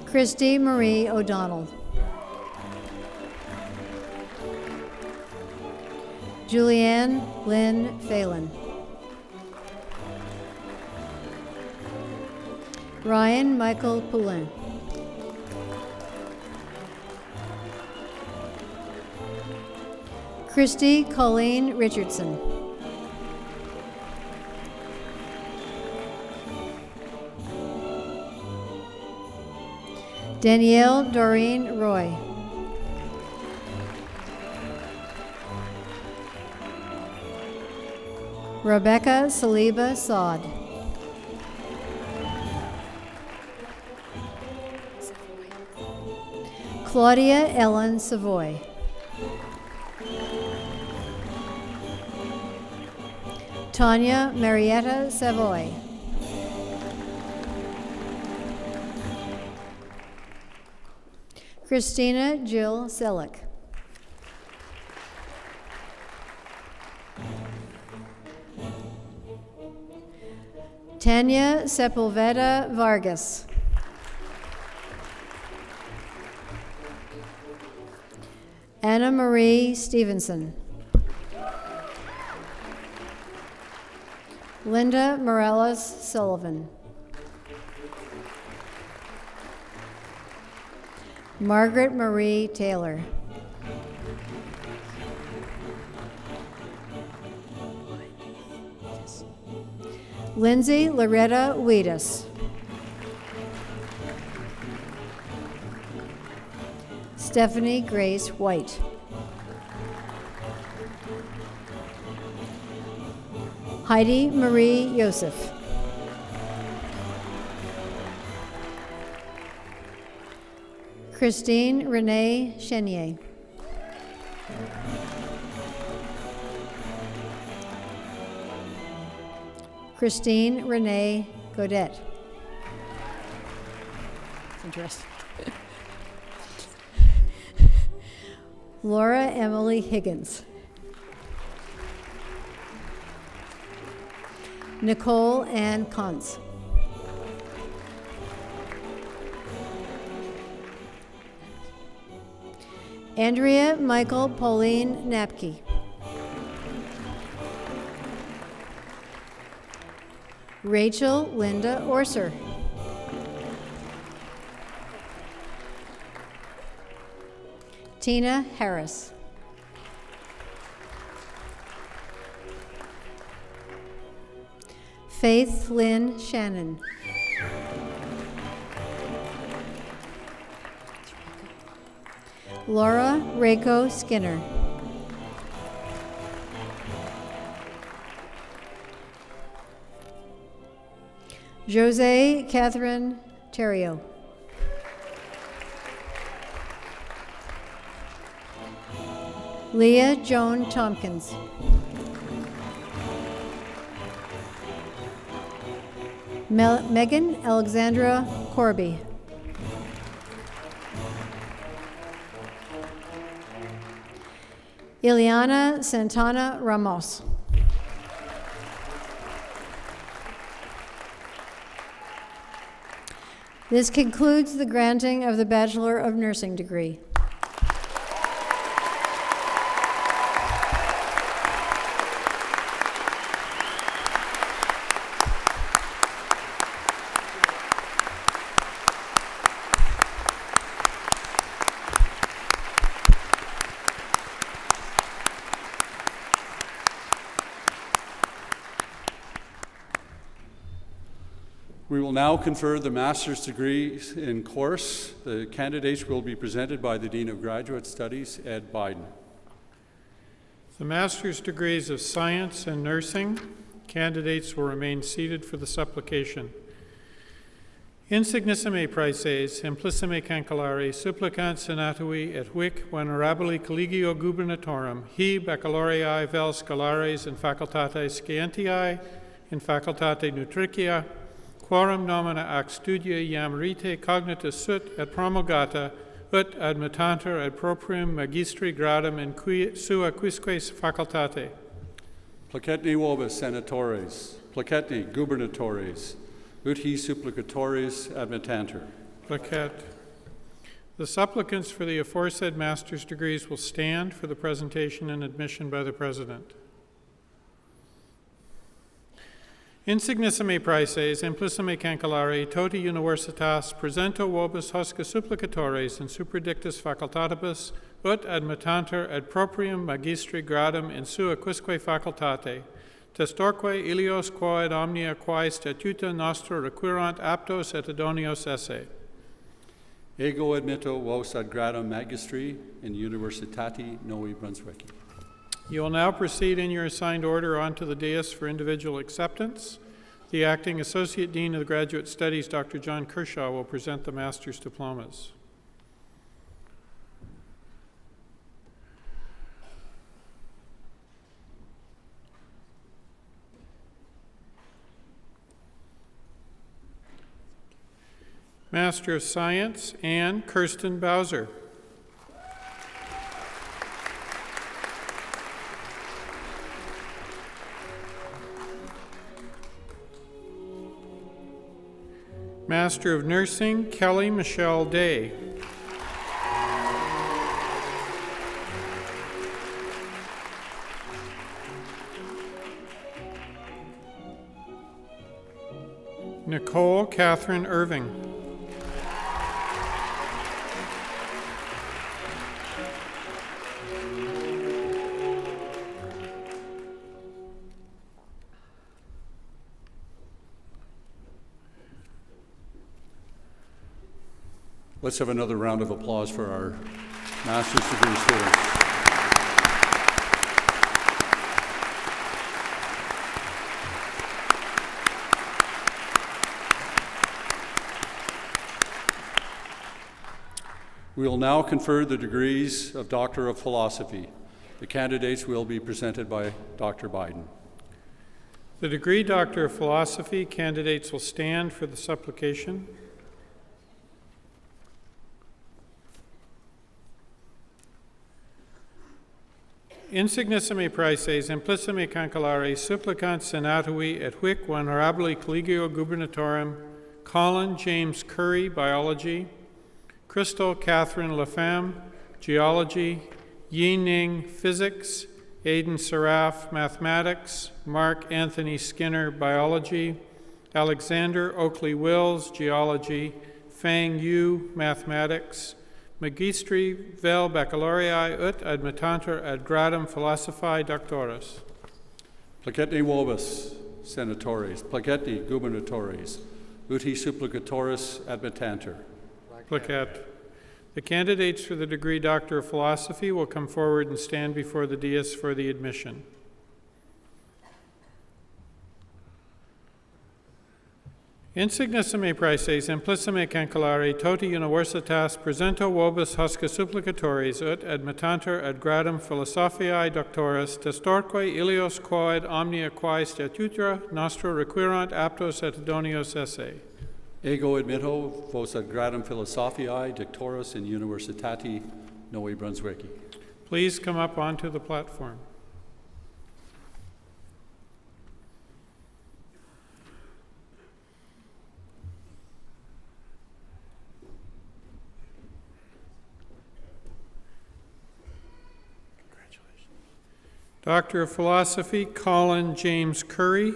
Christy Marie O'Donnell. Julianne Lynn Phelan. Ryan Michael Poulin. Christy Colleen Richardson. Danielle Doreen Roy. Rebecca Saliba Saad. Claudia Ellen Savoy. Tanya Marietta Savoy. Christina Jill Selleck. Tanya Sepulveda Vargas. Anna Marie Stevenson. Linda Morales Sullivan. Margaret Marie Taylor. Lindsay Loretta Wheatus. Stephanie Grace White. Heidi Marie Yosef. Christine Renee Chenier. Christine Renee Godet. It's interesting. Laura Emily Higgins. Nicole Ann Kuntz. Andrea Michael Pauline Napke. Rachel Linda Orser. Tina Harris. Faith Lynn Shannon. Laura Rako Skinner. Jose Catherine Terrio. Leah Joan Tompkins. Megan Alexandra Corby. Ileana Santana Ramos. This concludes the granting of the Bachelor of Nursing degree. We will now confer the master's degrees in course. The candidates will be presented by the Dean of Graduate Studies, Ed Biden. The master's degrees of science and nursing, candidates will remain seated for the supplication. Insignissime praeses, implicime cancellare, supplicant senatui et huic venerabili collegio gubernatorum, hi baccalaureae vel scholares in facultate scientiae, in facultate nutricia, quorum nomina ac studia iam rite cognita sut et promulgata, ut admittantur ad proprium magistri gradum in sua quisque facultate. Placetni vobis senatores, placetni gubernatores, ut hi supplicatores admittantur. Placet. The supplicants for the aforesaid master's degrees will stand for the presentation and admission by the President. Insignissime praeses, implicime cancellare, toti universitas, presento vobis hosca supplicatores in superdictus facultatibus, ut admittantur ad proprium magistri gradum in sua quisque facultate, testorque ilios quoad omnia quae statuta nostra requirant aptos et idonios esse. Ego admitto vos ad gradum magistri in Universitati Novi Brunswick. You will now proceed in your assigned order onto the dais for individual acceptance. The Acting Associate Dean of the Graduate Studies, Dr. John Kershaw, will present the master's diplomas. Master of Science, Ann Kirsten Bowser. Master of Nursing, Kelly Michelle Day. Nicole Catherine Irving. Let's have another round of applause for our master's degree students. We will now confer the degrees of Doctor of Philosophy. The candidates will be presented by Dr. Biden. The degree Doctor of Philosophy candidates will stand for the supplication. Insignissime praeses, implicime cancellare, supplicant senatui et huic venerabili collegio gubernatorem, Colin James Curry, Biology, Crystal Catherine Lafemme, Geology, Yi Ning, Physics, Aidan Seraph, Mathematics, Mark Anthony Skinner, Biology, Alexander Oakley Wills, Geology, Fang Yu, Mathematics, Magistri vel baccalaureae ut admittantur ad gradum philosophiae doctoris. Placetni vobis senatores, placetni gubernatores, ut hi supplicatoris admittantur. Placet. The candidates for the degree Doctor of Philosophy will come forward and stand before the dais for the admission. Insignissime praeses, implicime cancellare, toti universitas, presento vobis hosca supplicatoris, ut admittantur ad gradum philosophiae doctoris, testorque ilios quoad omnia quae statutra nostra requirant aptos et idonios esse. Ego admitto vos ad gradum philosophiae doctoris in Universitati Novi Brunswick. Please come up onto the platform. Doctor of Philosophy, Colin James Curry.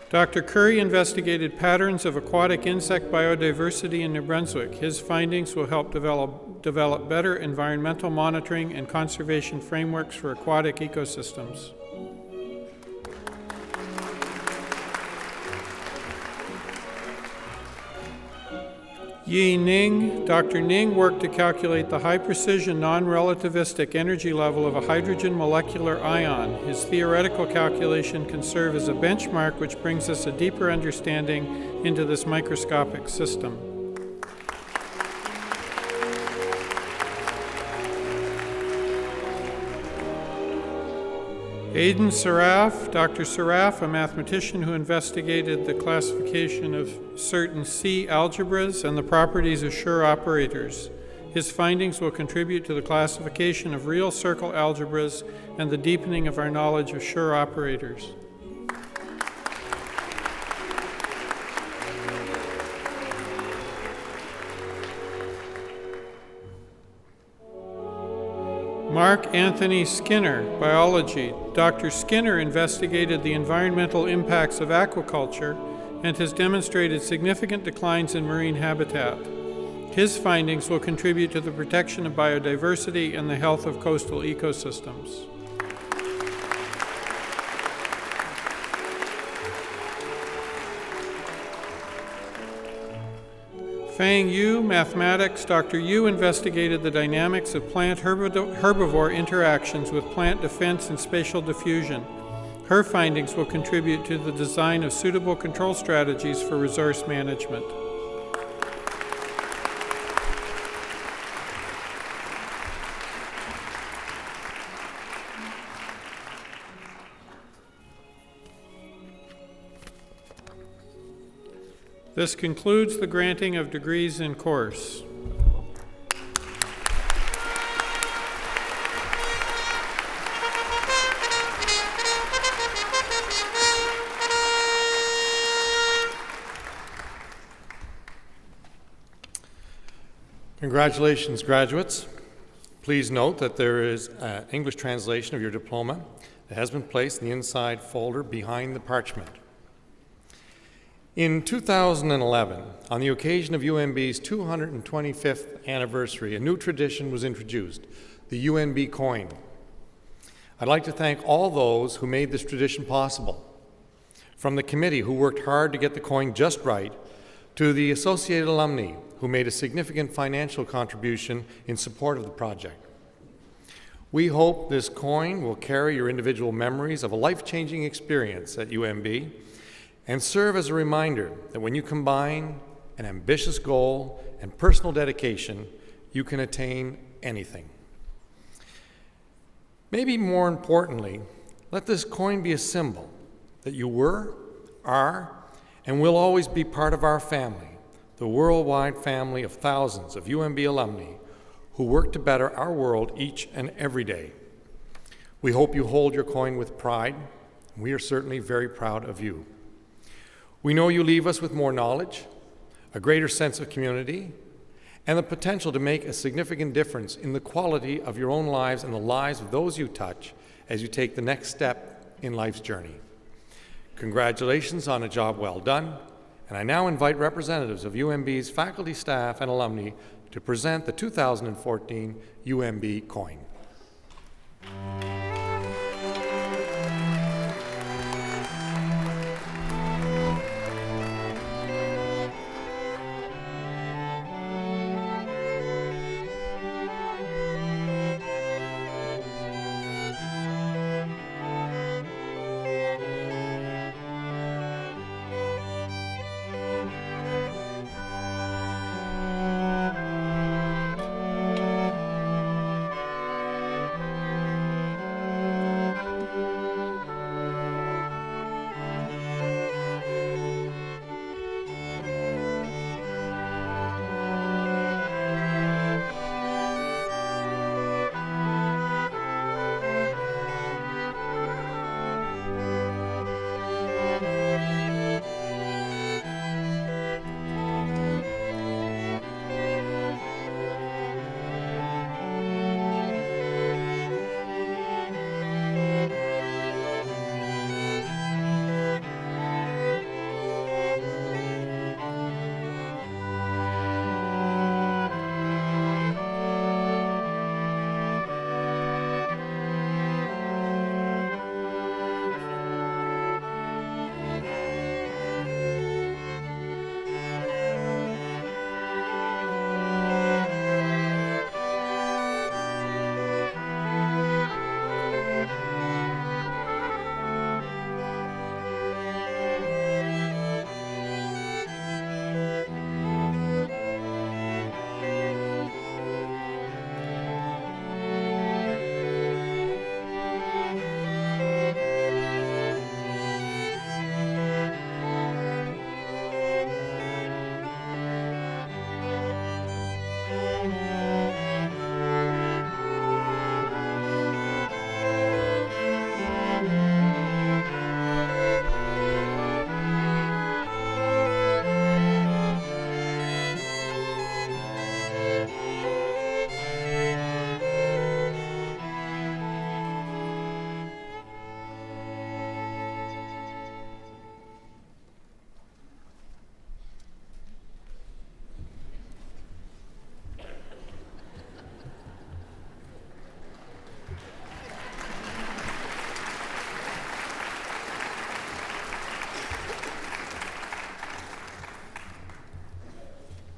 Dr. Curry investigated patterns of aquatic insect biodiversity in New Brunswick. His findings will help develop better environmental monitoring and conservation frameworks for aquatic ecosystems. Yi Ning. Dr. Ning worked to calculate the high-precision, non-relativistic energy level of a hydrogen molecular ion. His theoretical calculation can serve as a benchmark which brings us a deeper understanding into this microscopic system. Aidan Saraf, Dr. Saraf, a mathematician who investigated the classification of certain C algebras and the properties of Schur operators. His findings will contribute to the classification of real circle algebras and the deepening of our knowledge of Schur operators. Mark Anthony Skinner, biology. Dr. Skinner investigated the environmental impacts of aquaculture and has demonstrated significant declines in marine habitat. His findings will contribute to the protection of biodiversity and the health of coastal ecosystems. Fang Yu, mathematics. Dr. Yu investigated the dynamics of plant-herbivore interactions with plant defense and spatial diffusion. Her findings will contribute to the design of suitable control strategies for resource management. This concludes the granting of degrees in course. Congratulations, graduates. Please note that there is an English translation of your diploma that has been placed in the inside folder behind the parchment. In 2011, on the occasion of UNB's 225th anniversary, a new tradition was introduced, the UNB coin. I'd like to thank all those who made this tradition possible, from the committee who worked hard to get the coin just right, to the associated alumni who made a significant financial contribution in support of the project. We hope this coin will carry your individual memories of a life-changing experience at UNB and serve as a reminder that when you combine an ambitious goal and personal dedication, you can attain anything. Maybe more importantly, let this coin be a symbol that you were, are, and will always be part of our family, the worldwide family of thousands of UNB alumni who work to better our world each and every day. We hope you hold your coin with pride. We are certainly very proud of you. We know you leave us with more knowledge, a greater sense of community, and the potential to make a significant difference in the quality of your own lives and the lives of those you touch as you take the next step in life's journey. Congratulations on a job well done, and I now invite representatives of UNB's faculty, staff, and alumni to present the 2014 UNB coin.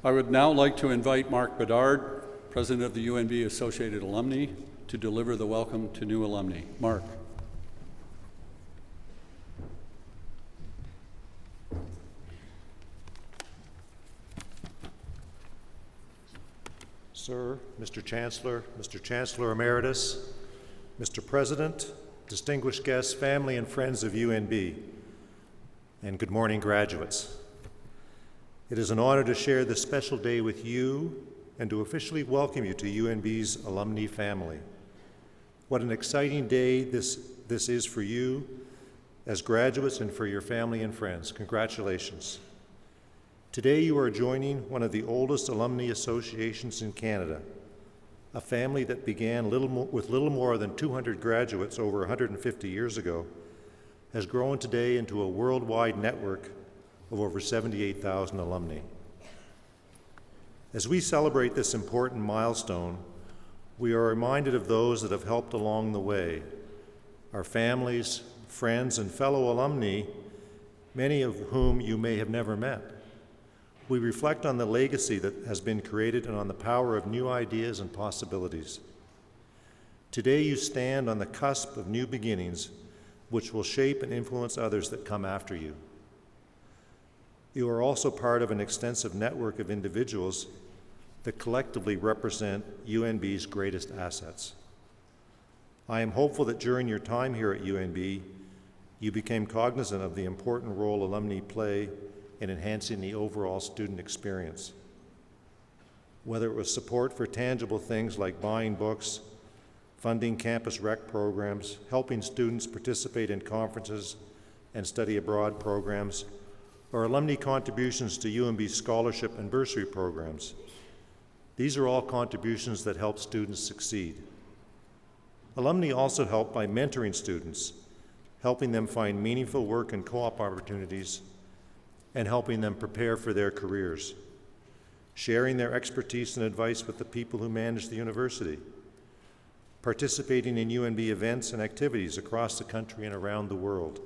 I would now like to invite Mark Bedard, President of the UNB Associated Alumni, to deliver the welcome to new alumni. Mark. Sir, Mr. Chancellor Emeritus, Mr. President, distinguished guests, family, and friends of UNB, and good morning, graduates. It is an honor to share this special day with you and to officially welcome you to UNB's alumni family. What an exciting day this is for you as graduates and for your family and friends. Congratulations. Today you are joining one of the oldest alumni associations in Canada, a family that began with little more than 200 graduates over 150 years ago, has grown today into a worldwide network of over 78,000 alumni. As we celebrate this important milestone, we are reminded of those that have helped along the way, our families, friends, and fellow alumni, many of whom you may have never met. We reflect on the legacy that has been created and on the power of new ideas and possibilities. Today you stand on the cusp of new beginnings, which will shape and influence others that come after you. You are also part of an extensive network of individuals that collectively represent UNB's greatest assets. I am hopeful that during your time here at UNB, you became cognizant of the important role alumni play in enhancing the overall student experience. Whether it was support for tangible things like buying books, funding campus rec programs, helping students participate in conferences and study abroad programs, or alumni contributions to UNB's scholarship and bursary programs. These are all contributions that help students succeed. Alumni also help by mentoring students, helping them find meaningful work and co-op opportunities, and helping them prepare for their careers, sharing their expertise and advice with the people who manage the university, participating in UNB events and activities across the country and around the world,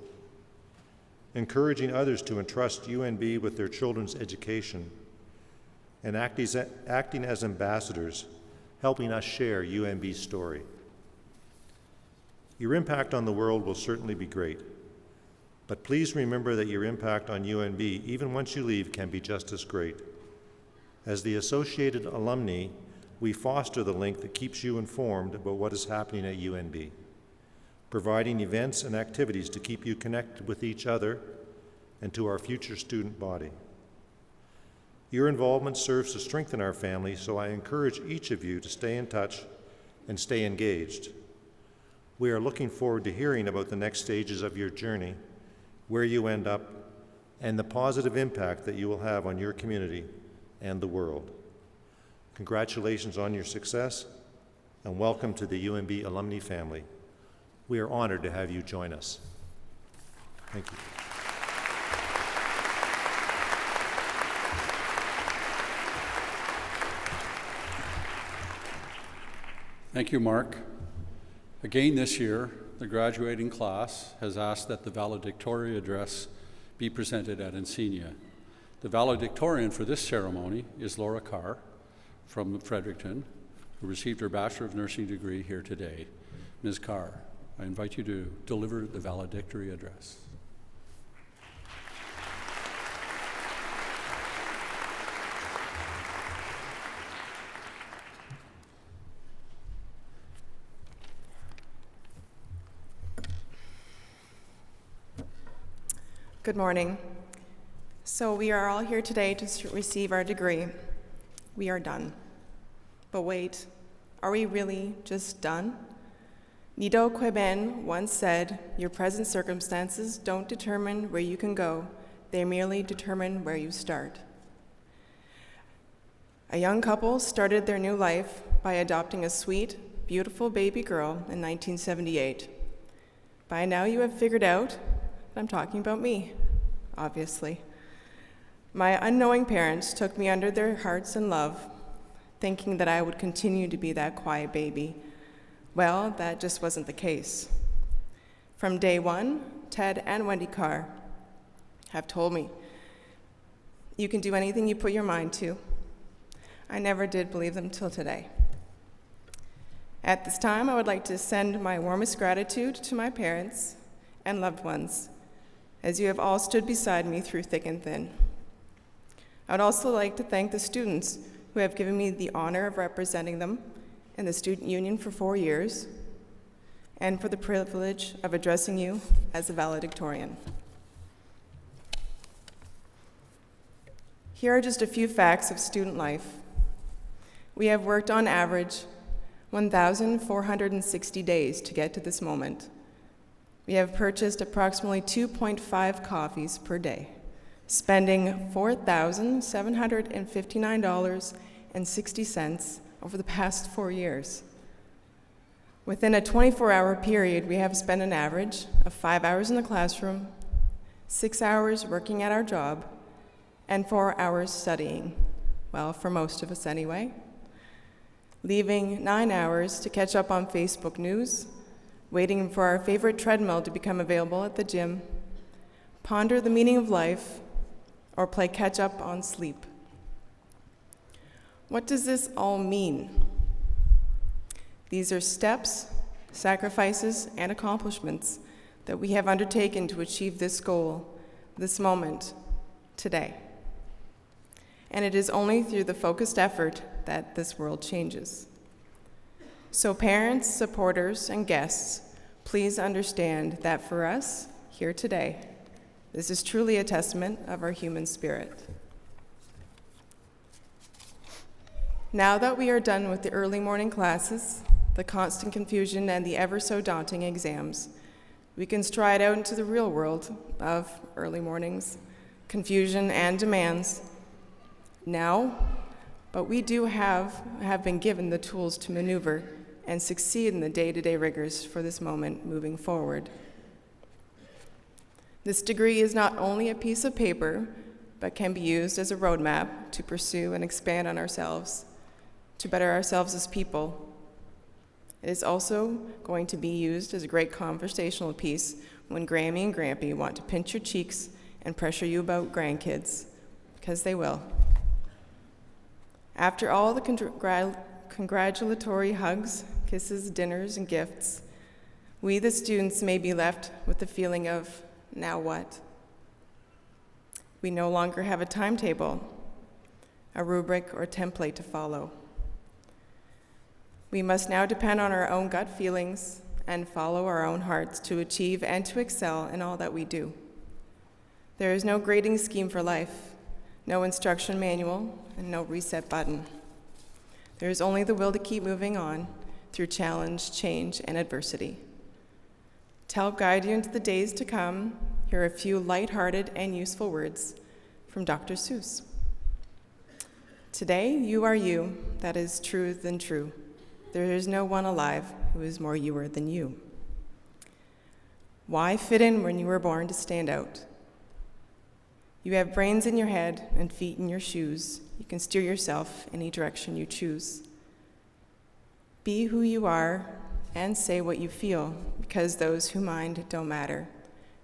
encouraging others to entrust UNB with their children's education, and acting as ambassadors, helping us share UNB's story. Your impact on the world will certainly be great, but please remember that your impact on UNB, even once you leave, can be just as great. As the associated alumni, we foster the link that keeps you informed about what is happening at UNB, providing events and activities to keep you connected with each other and to our future student body. Your involvement serves to strengthen our family, so I encourage each of you to stay in touch and stay engaged. We are looking forward to hearing about the next stages of your journey, where you end up, and the positive impact that you will have on your community and the world. Congratulations on your success, and welcome to the UNB alumni family. We are honored to have you join us. Thank you. Thank you, Mark. Again this year, the graduating class has asked that the valedictory address be presented at Encaenia. The valedictorian for this ceremony is Laura Carr from Fredericton, who received her Bachelor of Nursing degree here today. Ms. Carr, I invite you to deliver the valedictory address. Good morning. So we are all here today to receive our degree. We are done. But wait, are we really just done? Nido Queben once said, "Your present circumstances don't determine where you can go, they merely determine where you start." A young couple started their new life by adopting a sweet, beautiful baby girl in 1978. By now you have figured out I'm talking about me, obviously. My unknowing parents took me under their hearts in love, thinking that I would continue to be that quiet baby. Well, that just wasn't the case. From day one, Ted and Wendy Carr have told me, "You can do anything you put your mind to. I never did believe them till today. At this time, I would like to send my warmest gratitude to my parents and loved ones, as you have all stood beside me through thick and thin. I would also like to thank the students who have given me the honor of representing them in the Student Union for 4 years, and for the privilege of addressing you as a valedictorian. Here are just a few facts of student life. We have worked on average 1,460 days to get to this moment. We have purchased approximately 2.5 coffees per day, spending $4,759.60 over the past 4 years. Within a 24-hour period, we have spent an average of 5 hours in the classroom, 6 hours working at our job, and 4 hours studying, well, for most of us anyway, leaving 9 hours to catch up on Facebook news, waiting for our favorite treadmill to become available at the gym, ponder the meaning of life, or play catch-up on sleep. What does this all mean? These are steps, sacrifices, and accomplishments that we have undertaken to achieve this goal, this moment, today. And it is only through the focused effort that this world changes. So parents, supporters, and guests, please understand that for us, here today, this is truly a testament of our human spirit. Now that we are done with the early morning classes, the constant confusion, and the ever so daunting exams, we can stride out into the real world of early mornings, confusion, and demands. Now, but we do have been given the tools to maneuver and succeed in the day-to-day rigors for this moment moving forward. This degree is not only a piece of paper, but can be used as a roadmap to pursue and expand on ourselves, to better ourselves as people. It is also going to be used as a great conversational piece when Grammy and Grampy want to pinch your cheeks and pressure you about grandkids, because they will. After all the congratulatory hugs, kisses, dinners, and gifts, we, the students, may be left with the feeling of, now what? We no longer have a timetable, a rubric, or template to follow. We must now depend on our own gut feelings and follow our own hearts to achieve and to excel in all that we do. There is no grading scheme for life, no instruction manual, and no reset button. There is only the will to keep moving on through challenge, change, and adversity. To help guide you into the days to come, here are a few lighthearted and useful words from Dr. Seuss. Today, you are you, that is truer than true. There is no one alive who is more youer than you. Why fit in when you were born to stand out? You have brains in your head and feet in your shoes. You can steer yourself any direction you choose. Be who you are and say what you feel, because those who mind don't matter,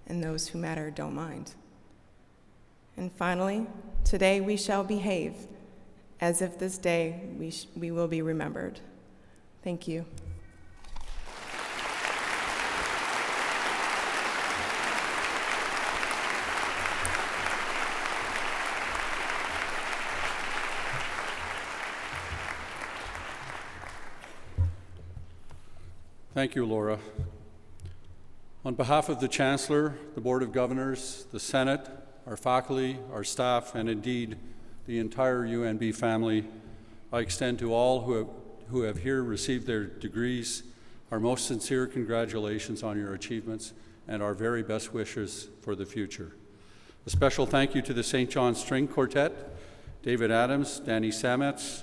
and those who matter don't mind. And finally, today we shall behave as if this day we will be remembered. Thank you. Thank you, Laura. On behalf of the Chancellor, the Board of Governors, the Senate, our faculty, our staff, and indeed the entire UNB family, I extend to all who have here received their degrees our most sincere congratulations on your achievements and our very best wishes for the future. A special thank you to the St. John String Quartet, David Adams, Danny Sametz,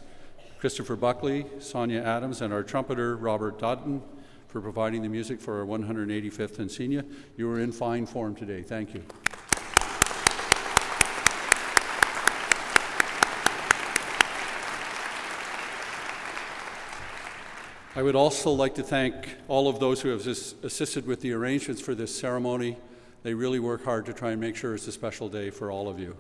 Christopher Buckley, Sonia Adams, and our trumpeter, Robert Dodden, for providing the music for our 185th Encaenia. You were in fine form today. Thank you. I would also like to thank all of those who have assisted with the arrangements for this ceremony. They really work hard to try and make sure it's a special day for all of you.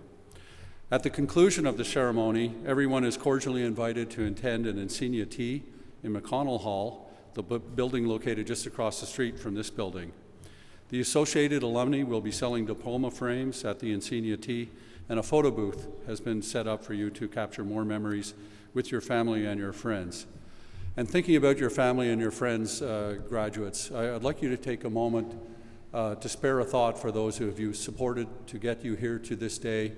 At the conclusion of the ceremony, everyone is cordially invited to attend an Encaenia tea in McConnell Hall, the building located just across the street from this building. The associated alumni will be selling diploma frames at the Encaenia tea, and a photo booth has been set up for you to capture more memories with your family and your friends. And thinking about your family and your friends, graduates, I'd like you to take a moment to spare a thought for those who have you supported to get you here to this day.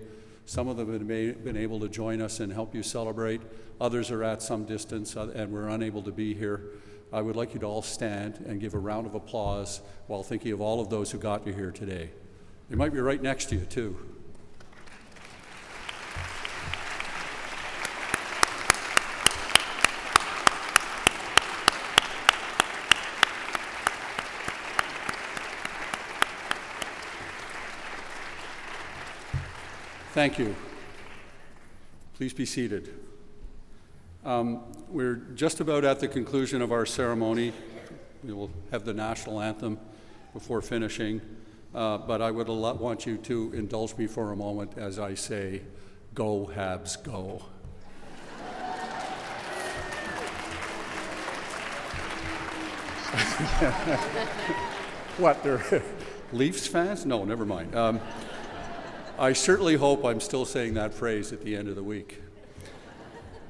Some of them have been able to join us and help you celebrate. Others are at some distance and were unable to be here. I would like you to all stand and give a round of applause while thinking of all of those who got you here today. They might be right next to you, too. Thank you. Please be seated. We're just about at the conclusion of our ceremony. We will have the national anthem before finishing, but I would want you to indulge me for a moment as I say, "Go Habs, go." What, they're Leafs fans? No, never mind. I certainly hope I'm still saying that phrase at the end of the week.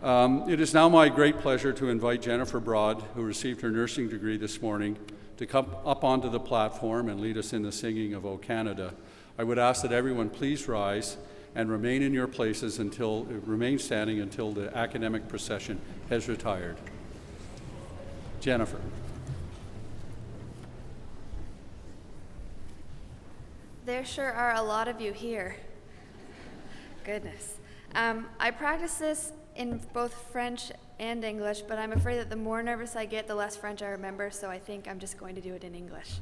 It is now my great pleasure to invite Jennifer Broad, who received her nursing degree this morning, to come up onto the platform and lead us in the singing of O Canada. I would ask that everyone please rise and remain in your places remain standing until the academic procession has retired. Jennifer. There sure are a lot of you here. Goodness. I practice this in both French and English, but I'm afraid that the more nervous I get, the less French I remember, so I think I'm just going to do it in English.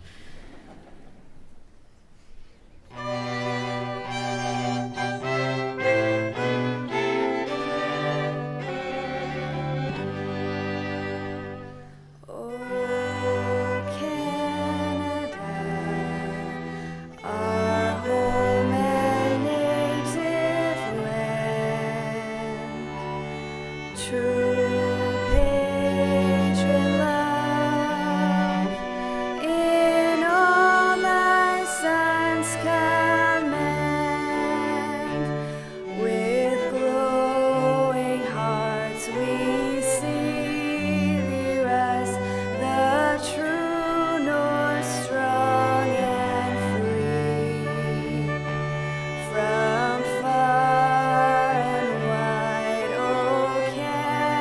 From far and wide, O Canada.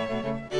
Thank you.